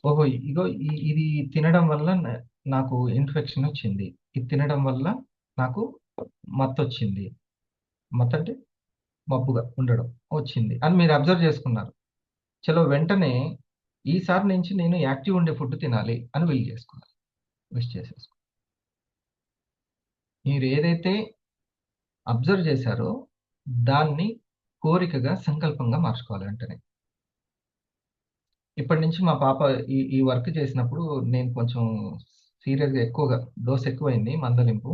ఓహో ఇగో ఇది తినడం వల్ల నాకు ఇన్ఫెక్షన్ వచ్చింది, ఇది తినడం వల్ల నాకు మత్తు వచ్చింది. మత్తు అంటే మబ్బుగా ఉండడం వచ్చింది అని మీరు అబ్జర్వ్ చేసుకున్నారు. చలో వెంటనే ఈసారి నుంచి నేను యాక్టివ్ ఉండే ఫుడ్ తినాలి అని విల్ చేసుకోవాలి. విష్ చేసేసుకో. మీరు ఏదైతే అబ్జర్వ్ చేశారో దాన్ని కోరికగా, సంకల్పంగా మార్చుకోవాలి వెంటనే. ఇప్పటి నుంచి మా పాప ఈ వర్క్ చేసినప్పుడు నేను కొంచెం సీరియస్‌గా ఎక్కువగా డోస్ ఎక్కువైంది మందలింపు.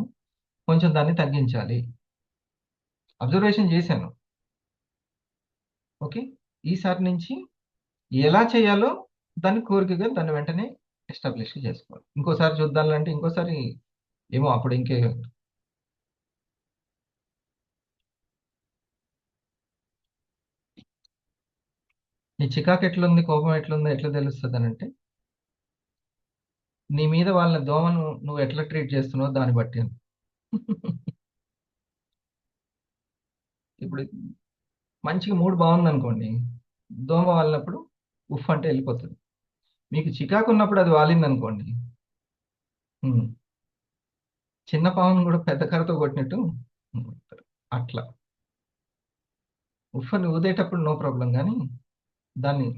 కొంచెం దాన్ని తగ్గించాలి. అబ్జర్వేషన్ చేశాను. ఓకే. ఈసారి నుంచి ఎలా చేయాలో దాన్ని కోరికగా దాన్ని వెంటనే ఎస్టాబ్లిష్ చేసుకోవాలి. ఇంకోసారి చూద్దాంలే అంటే ఇంకోసారి ఏమో అప్పుడు ఇంకే నీ చికాకు ఎట్లుంది, కోపం ఎట్లుందో ఎట్లా తెలుస్తదనంటే, నీ మీద వాళ్ళ దోమను నువ్వు ఎట్లా ట్రీట్ చేస్తున్నావో దాన్ని బట్టి అని. ఇప్పుడు మంచిగా మూడ్ బాగుందనుకోండి, దోమ వాలినప్పుడు ఉఫ్ అంటే వెళ్ళిపోతుంది. మీకు చికాకు ఉన్నప్పుడు అది వాలిందనుకోండి, హ్మ్, చిన్న పామును కూడా పెద్ద కర్రతో కొట్టినట్టు కొడతారు. అట్లా ఉఫ్ అని ఊదేటప్పుడు నో ప్రాబ్లం కానీ దాన్ని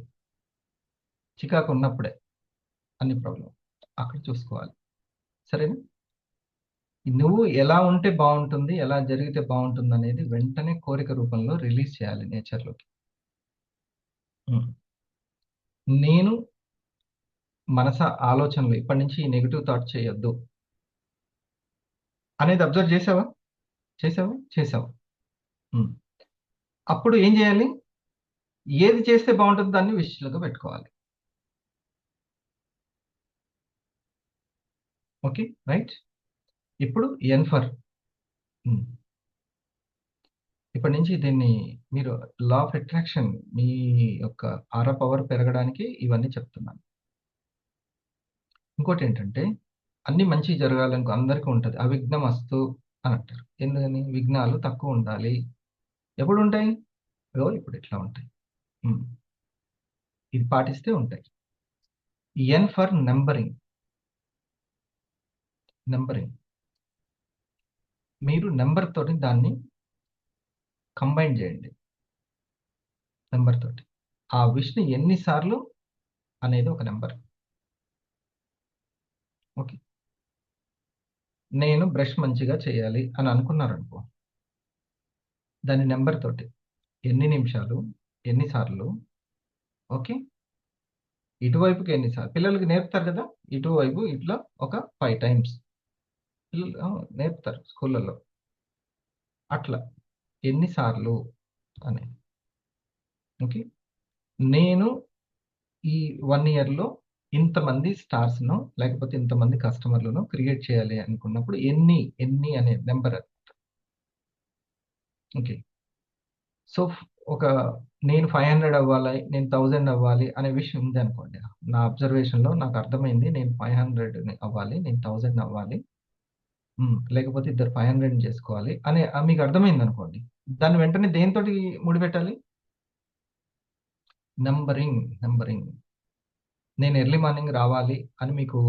చికాకు ఉన్నప్పుడే అన్ని ప్రాబ్లం అక్కడ చూసుకోవాలి. సరేనా? నువ్వు ఎలా ఉంటే బాగుంటుంది, ఎలా జరిగితే బాగుంటుంది అనేది వెంటనే కోరిక రూపంలో రిలీజ్ చేయాలి నేచర్లోకి. ఉమ్. నేను మనస ఆలోచనలు ఇప్పటి నుంచి నెగిటివ్ థాట్ చేయొద్దు అనేది అబ్జర్వ్ చేసావా? చేసావా? చేసావు. ఉమ్. అప్పుడు ఏం చేయాలి? ఏది చేస్తే బాగుంటుందో దాన్ని విషయంలో పెట్టుకోవాలి. Okay, right. ఇప్పుడు ఎన్ ఫర్ ఇప్పటి నుంచి దీన్ని మీరు లా ఆఫ్ అట్రాక్షన్ మీ యొక్క ఆరా పవర్ పెరగడానికి ఇవన్నీ చెప్తున్నాను. ఇంకోటి ఏంటంటే అన్ని మంచి జరగాలని అందరికీ ఉంటుంది. అవిఘ్నం అస్తు అని అంటారు. ఎందుకని? విఘ్నాలు తక్కువ ఉండాలి. ఎప్పుడు ఉంటాయి? అగో ఇప్పుడు ఇట్లా ఉంటాయి. ఉమ్. ఇది పాటిస్తే ఉంటాయి. N for numbering. నెంబరింగ్ మీరు నెంబర్ తోటి దాన్ని కంబైన్ చేయండి. నెంబర్ తోటి ఆ విష్ణు ఎన్నిసార్లు అనేది ఒక నెంబర్. ఓకే. నేను బ్రష్ మంచిగా చేయాలి అని అనుకున్నారనుకో, దాని నెంబర్ తోటి ఎన్ని నిమిషాలు, ఎన్నిసార్లు, ఓకే, ఇటువైపుకి ఎన్నిసార్లు పిల్లలకి నేర్పుతారు కదా, ఇటువైపు ఇట్లా ఒక 5 టైమ్స్ పిల్లలు నేర్పుతారు స్కూళ్ళల్లో. అట్లా ఎన్నిసార్లు అని. ఓకే. నేను ఈ 1 ఇయర్‌లో ఇంతమంది స్టార్స్‌ను లేకపోతే ఇంతమంది కస్టమర్‌లను క్రియేట్ చేయాలి అనుకున్నప్పుడు ఎన్ని అనే నంబర్. ఓకే. సో, ఒక నేను 500 అవ్వాలి, నేను 1000 అవ్వాలి అనే విషయం ఉందనుకోండి. నా అబ్జర్వేషన్‌లో నాకు అర్థమైంది. నేను 500 అవ్వాలి, నేను 1000 అవ్వాలి. లేకపోతే ఇద్దరు 500 చేసుకోవాలి అని మీకు అర్థమైందనుకోండి. దాన్ని వెంటనే దేనితోటి ముడిపెట్టాలి? నంబరింగ్. నేను ఎర్లీ మార్నింగ్ రావాలి అని మీకు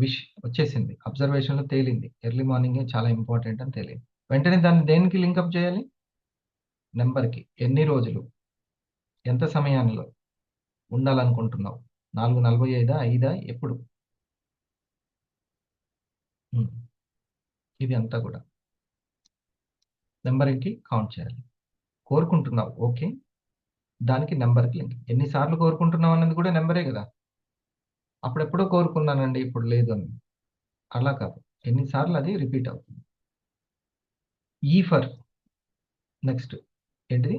విష్ వచ్చేసింది. అబ్జర్వేషన్‌లో తేలింది. ఎర్లీ మార్నింగే చాలా ఇంపార్టెంట్ అని తేలింది. వెంటనే దాన్ని దేనికి లింకప్ చేయాలి? నంబర్‌కి. ఎన్ని రోజులు? ఎంత సమయంలో ఉండాలనుకుంటున్నావు? 4:45 5 ఎప్పుడు? హ్మ్. ఇది అంతా కూడా నంబరింగ్‌కి కౌంట్ చేయాలి. కోరుకుంటున్నావు. ఓకే. దానికి నంబర్‌కి లింక్. ఎన్ని సార్లు కోరుకుంటున్నావు అన్నది కూడా నంబరే గదా! అప్పుడెప్పుడో కోరుకున్నానండి ఇప్పుడు లేదు అని. అలా కాదు. ఎన్ని సార్లు అది రిపీట్ అవుతుంది. ఈ ఫర్ నెక్స్ట్ ఏంటిది?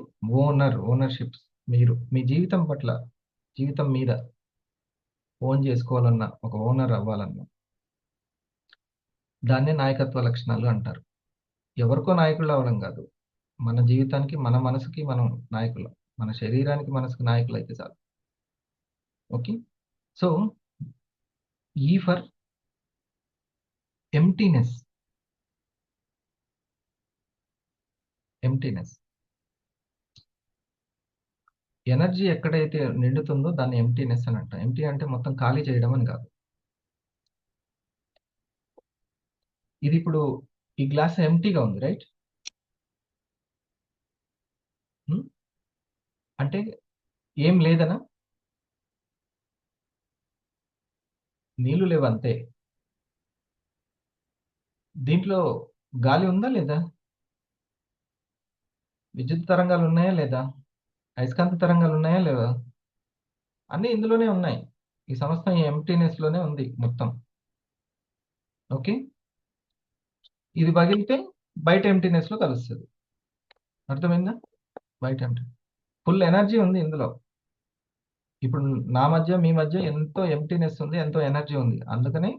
ఓనర్‌షిప్స్. మీరు మీ జీవితం పట్ల, జీవితం మీద ఓన్ చేసుకోవాలన్నా, ఒక ఓనర్ అవ్వాలన్నా, దాన్నే నాయకత్వ లక్షణాలు అంటారు. ఎవరికో నాయకులు అవ్వడం కాదు. మన జీవితానికి, మన మనసుకి మనం నాయకులం. మన శరీరానికి, మనసుకి నాయకులైతే చాలు. ఓకే. సో, ఈ ఫర్ ఎంప్టీనెస్. ఎంప్టీనెస్. ఎనర్జీ ఎక్కడైతే నిండుతుందో దాన్ని ఎంప్టీనెస్ అని అంటాం. ఎంప్టీ అంటే మొత్తం ఖాళీ చేయడం అని కాదు. ఇది ఇప్పుడు ఈ గ్లాస్ ఎంప్టీగా ఉంది, రైట్? హ్మ్. అంటే ఏం లేదనా? నీళ్లు లేవు అంతే. దీంట్లో గాలి ఉందా లేదా? విద్యుత్ తరంగాలు ఉన్నాయా లేదా? అయస్కాంత తరంగాలు ఉన్నాయా లేవా? అన్నీ ఇందులోనే ఉన్నాయి. ఈ సమస్తం ఎంటీనెస్ లోనే ఉంది మొత్తం. ఓకే, ఇది పగిలితే బయట ఎంటీనెస్ లో కలుస్తుంది. అర్థమైందా? బయట ఎంటీ ఫుల్ ఎనర్జీ ఉంది ఇందులో. ఇప్పుడు నా మధ్య మీ మధ్య ఎంతో ఎంటీనెస్ ఉంది, ఎంతో ఎనర్జీ ఉంది. అందుకని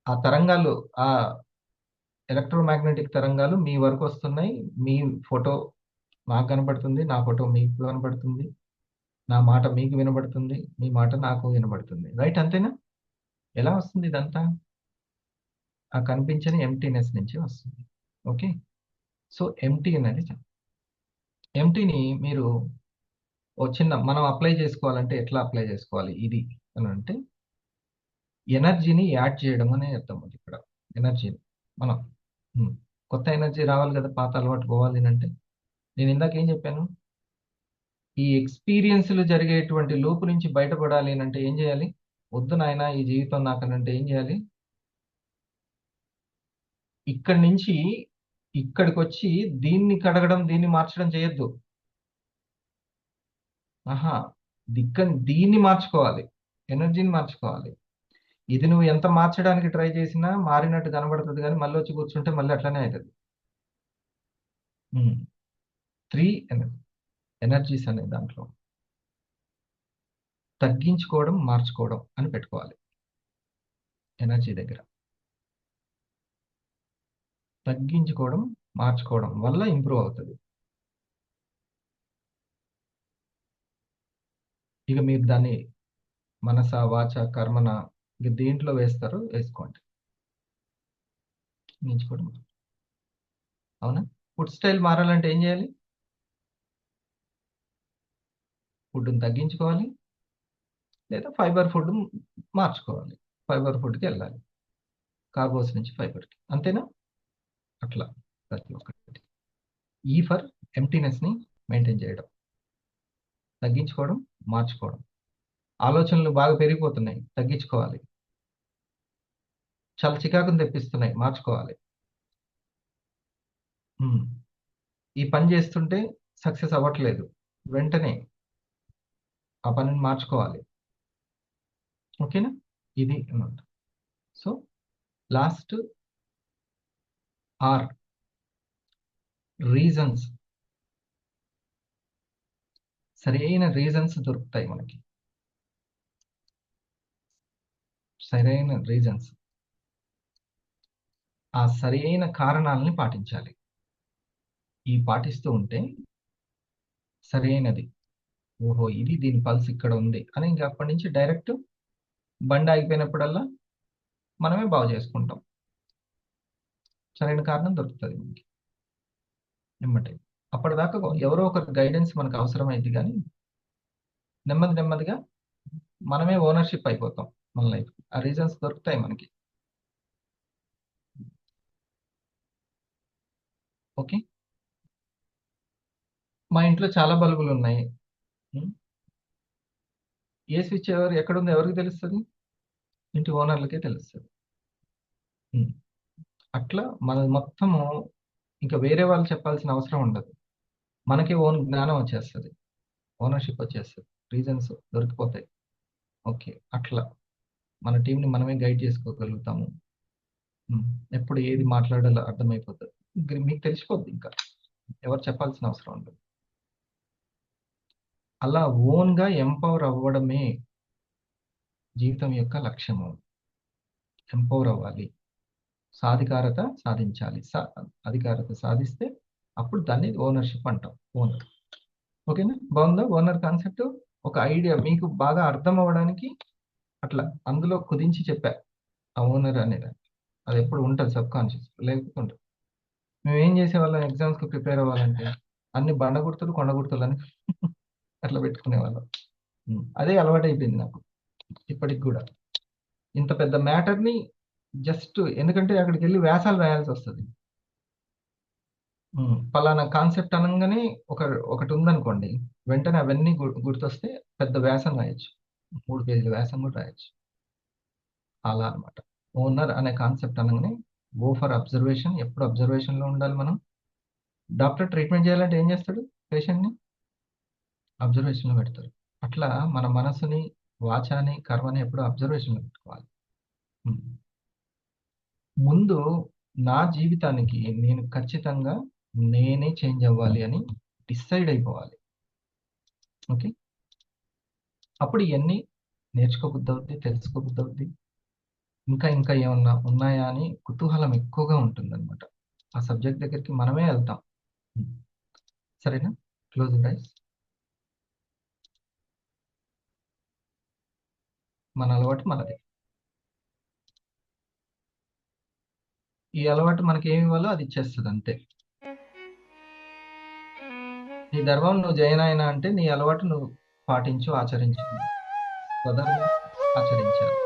ఆ తరంగాలు, ఆ ఎలక్ట్రోమాగ్నెటిక్ తరంగాలు మీ వరకు వస్తున్నాయి. మీ ఫోటో నాకు కనబడుతుంది, నా ఫోటో మీకు కనబడుతుంది, నా మాట మీకు వినబడుతుంది, మీ మాట నాకు వినబడుతుంది. రైట్, అంతేనా? ఎలా వస్తుంది ఇదంతా? ఆ కనిపించని ఎంటీనెస్ నుంచి వస్తుంది. ఓకే, సో ఎంటీ అనేది, ఎంటీని మీరు ఓ చిన్న మనం అప్లై చేసుకోవాలంటే ఎట్లా అప్లై చేసుకోవాలి ఇది అని అంటే, ఎనర్జీని యాడ్ చేయడం అనే అర్థం అది ఇక్కడ. ఎనర్జీని మనం ఉమ్, కొత్త ఎనర్జీ రావాలి కదా, పాత అలవాటు పోవాలి అని అంటే. నేను ఇందాక ఏం చెప్పాను? ఈ ఎక్స్పీరియన్స్లు జరిగేటువంటి లోపు నుంచి బయటపడాలి అని అంటే ఏం చేయాలి? వద్దు నాయనా ఈ జీవితం నాకనంటే ఏం చేయాలి? ఇక్కడి నుంచి ఇక్కడికి వచ్చి దీన్ని కడగడం, దీన్ని మార్చడం చేయొద్దు. ఆహా, దీన్ని మార్చుకోవాలి, ఎనర్జీని మార్చుకోవాలి. ఇది నువ్వు ఎంత మార్చడానికి ట్రై చేసినా మారినట్టు కనబడుతుంది, కానీ మళ్ళీ వచ్చి కూర్చుంటే మళ్ళీ అట్లనే అవుతుంది. 3 ఎనర్జీస్ అనే దాంట్లో తగ్గించుకోవడం, మార్చుకోవడం అని పెట్టుకోవాలి. ఎనర్జీ దగ్గర తగ్గించుకోవడం, మార్చుకోవడం వల్ల ఇంప్రూవ్ అవుతుంది. ఇక మీరు దాన్ని మనస, వాచ, కర్మన ఇక దేంట్లో వేస్తారో వేసుకోండి. తగ్గించుకోవడం, అవునా? ఫుడ్ స్టైల్ మారాలంటే ఏం చేయాలి? ఫుడ్ని తగ్గించుకోవాలి, లేదా ఫైబర్ ఫుడ్ మార్చుకోవాలి. ఫైబర్ ఫుడ్కి వెళ్ళాలి, కార్బోస్ నుంచి ఫైబర్కి. అంతేనా? అట్లా ప్రతి ఒక్కటి. ఈ ఫర్ ఎంటీనెస్ని మెయింటైన్ చేయడం, తగ్గించుకోవడం, మార్చుకోవడం. ఆలోచనలు బాగా పెరిగిపోతున్నాయి, తగ్గించుకోవాలి. చాలా చికాకుని తెప్పిస్తున్నాయి, మార్చుకోవాలి. ఉమ్, ఈ పని చేస్తుంటే సక్సెస్ అవ్వట్లేదు, వెంటనే ఆ పనిని మార్చుకోవాలి. ఓకేనా? ఇది అన్నమాట. So last are reasons. సరైన రీజన్స్ దొరుకుతాయి మనకి, సరైన రీజన్స్. ఆ సరైన కారణాలని పాటించాలి. ఈ పాటిస్తూ ఉంటే సరైనది, ఓహో ఇది దీని పల్స్ ఇక్కడ ఉంది అని ఇంకా అప్పటి నుంచి డైరెక్ట్ బండి ఆగిపోయినప్పుడల్లా మనమే బాగు చేసుకుంటాం. సరైన కారణం దొరుకుతుంది మనకి ఎమ్మటే. అప్పటిదాకా ఎవరో ఒకరి గైడెన్స్ మనకు అవసరమైంది, కానీ నెమ్మది నెమ్మదిగా మనమే ఓనర్షిప్ అయిపోతాం మన లైఫ్. ఆ రీజన్స్ దొరుకుతాయి మనకి. ఓకే, మా ఇంట్లో చాలా బల్బులు ఉన్నాయి. ఉం? ఏ స్విచ్ ఎక్కడుందో ఎవరికి తెలుస్తుంది? ఇంటి ఓనర్లకే తెలుస్తుంది. ఉం. అట్లా మన మొత్తము ఇంకా వేరే వాళ్ళు చెప్పాల్సిన అవసరం ఉండదు. మనకే ఓన్ జ్ఞానం వచ్చేస్తుంది, ఓనర్షిప్ వచ్చేస్తుంది, రీజన్స్ దొరికిపోతాయి. ఓకే, అట్లా మన టీంని మనమే గైడ్ చేసుకోగలుగుతాము. ఉం. ఎప్పుడు ఏది మాట్లాడాలో అర్థమైపోతుంది, మీకు తెలిసిపోద్ది, ఇంకా ఎవరు చెప్పాల్సిన అవసరం ఉండదు. అలా ఓన్గా ఎంపవర్ అవ్వడమే జీవితం యొక్క లక్ష్యము. ఎంపవర్ అవ్వాలి, సాధికారత సాధించాలి. అధికారత సాధిస్తే అప్పుడు దాన్ని ఓనర్షిప్ అంటాం, ఓనర్. ఓకేనా? బాగుందా ఓనర్ కాన్సెప్ట్? ఒక ఐడియా మీకు బాగా అర్థం అవ్వడానికి అట్లా అందులో కుదించి చెప్పా. ఆ ఓనర్ అనేది అది ఎప్పుడు ఉంటుంది సబ్ కాన్షియస్, లేకపోతే ఉంటుంది. మేము ఏం చేసేవాళ్ళం ఎగ్జామ్స్కి ప్రిపేర్ అవ్వాలంటే అన్ని బండ గుర్తులు, కొండ గుర్తులు అని అట్లా పెట్టుకునేవాళ్ళం. అదే అలవాటు అయిపోయింది నాకు ఇప్పటికి కూడా. ఇంత పెద్ద మ్యాటర్ని జస్ట్ ఎందుకంటే అక్కడికి వెళ్ళి వ్యాసాలు రాయాల్సి వస్తుంది. పలానా కాన్సెప్ట్ అనగానే ఒకటి ఉందనుకోండి, వెంటనే అవన్నీ గుర్తొస్తే పెద్ద వ్యాసం రాయొచ్చు. 3 పేజీల వ్యాసం కూడా రాయొచ్చు. అలా అనమాట. ఓనర్ అనే కాన్సెప్ట్ అనగానే గో ఫర్ అబ్జర్వేషన్. ఎప్పుడు అబ్జర్వేషన్‌లో ఉండాలి మనం. డాక్టర్ ట్రీట్మెంట్ చేయాలంటే ఏం చేస్తాడు? పేషెంట్‌ని అబ్జర్వేషన్‌లో పెడతారు. అట్లా మన మనసుని, వాచాని, కర్మని ఎప్పుడూ అబ్జర్వేషన్‌లో పెట్టుకోవాలి. హ్మ్. ముందు నా జీవితానికి నేను ఖచ్చితంగా నేనే చేంజ్ అవ్వాలి అని డిసైడ్ అయిపోవాలి. ఓకే. అప్పుడు ఇయన్నీ నేర్చుకోబుద్దవుద్ది, తెలుసుకోబుద్దవుద్ది. ఇంకా ఇంకా ఏమన్నా ఉన్నాయా అని కుతూహలం ఎక్కువగా ఉంటుందనమాట. ఆ సబ్జెక్ట్ దగ్గరికి మనమే ఎళ్తాం. హ్మ్. సరేనా? Close your eyes. మన అలవాటు మనది. ఈ అలవాటు మనకేమివ్వాలో అది ఇచ్చేస్తది అంతే. నీ ధర్మం నువ్వు జయనాయన అంటే నీ అలవాటు నువ్వు పాటించు, ఆచరించు. స్వధర్మం ఆచరించాలి.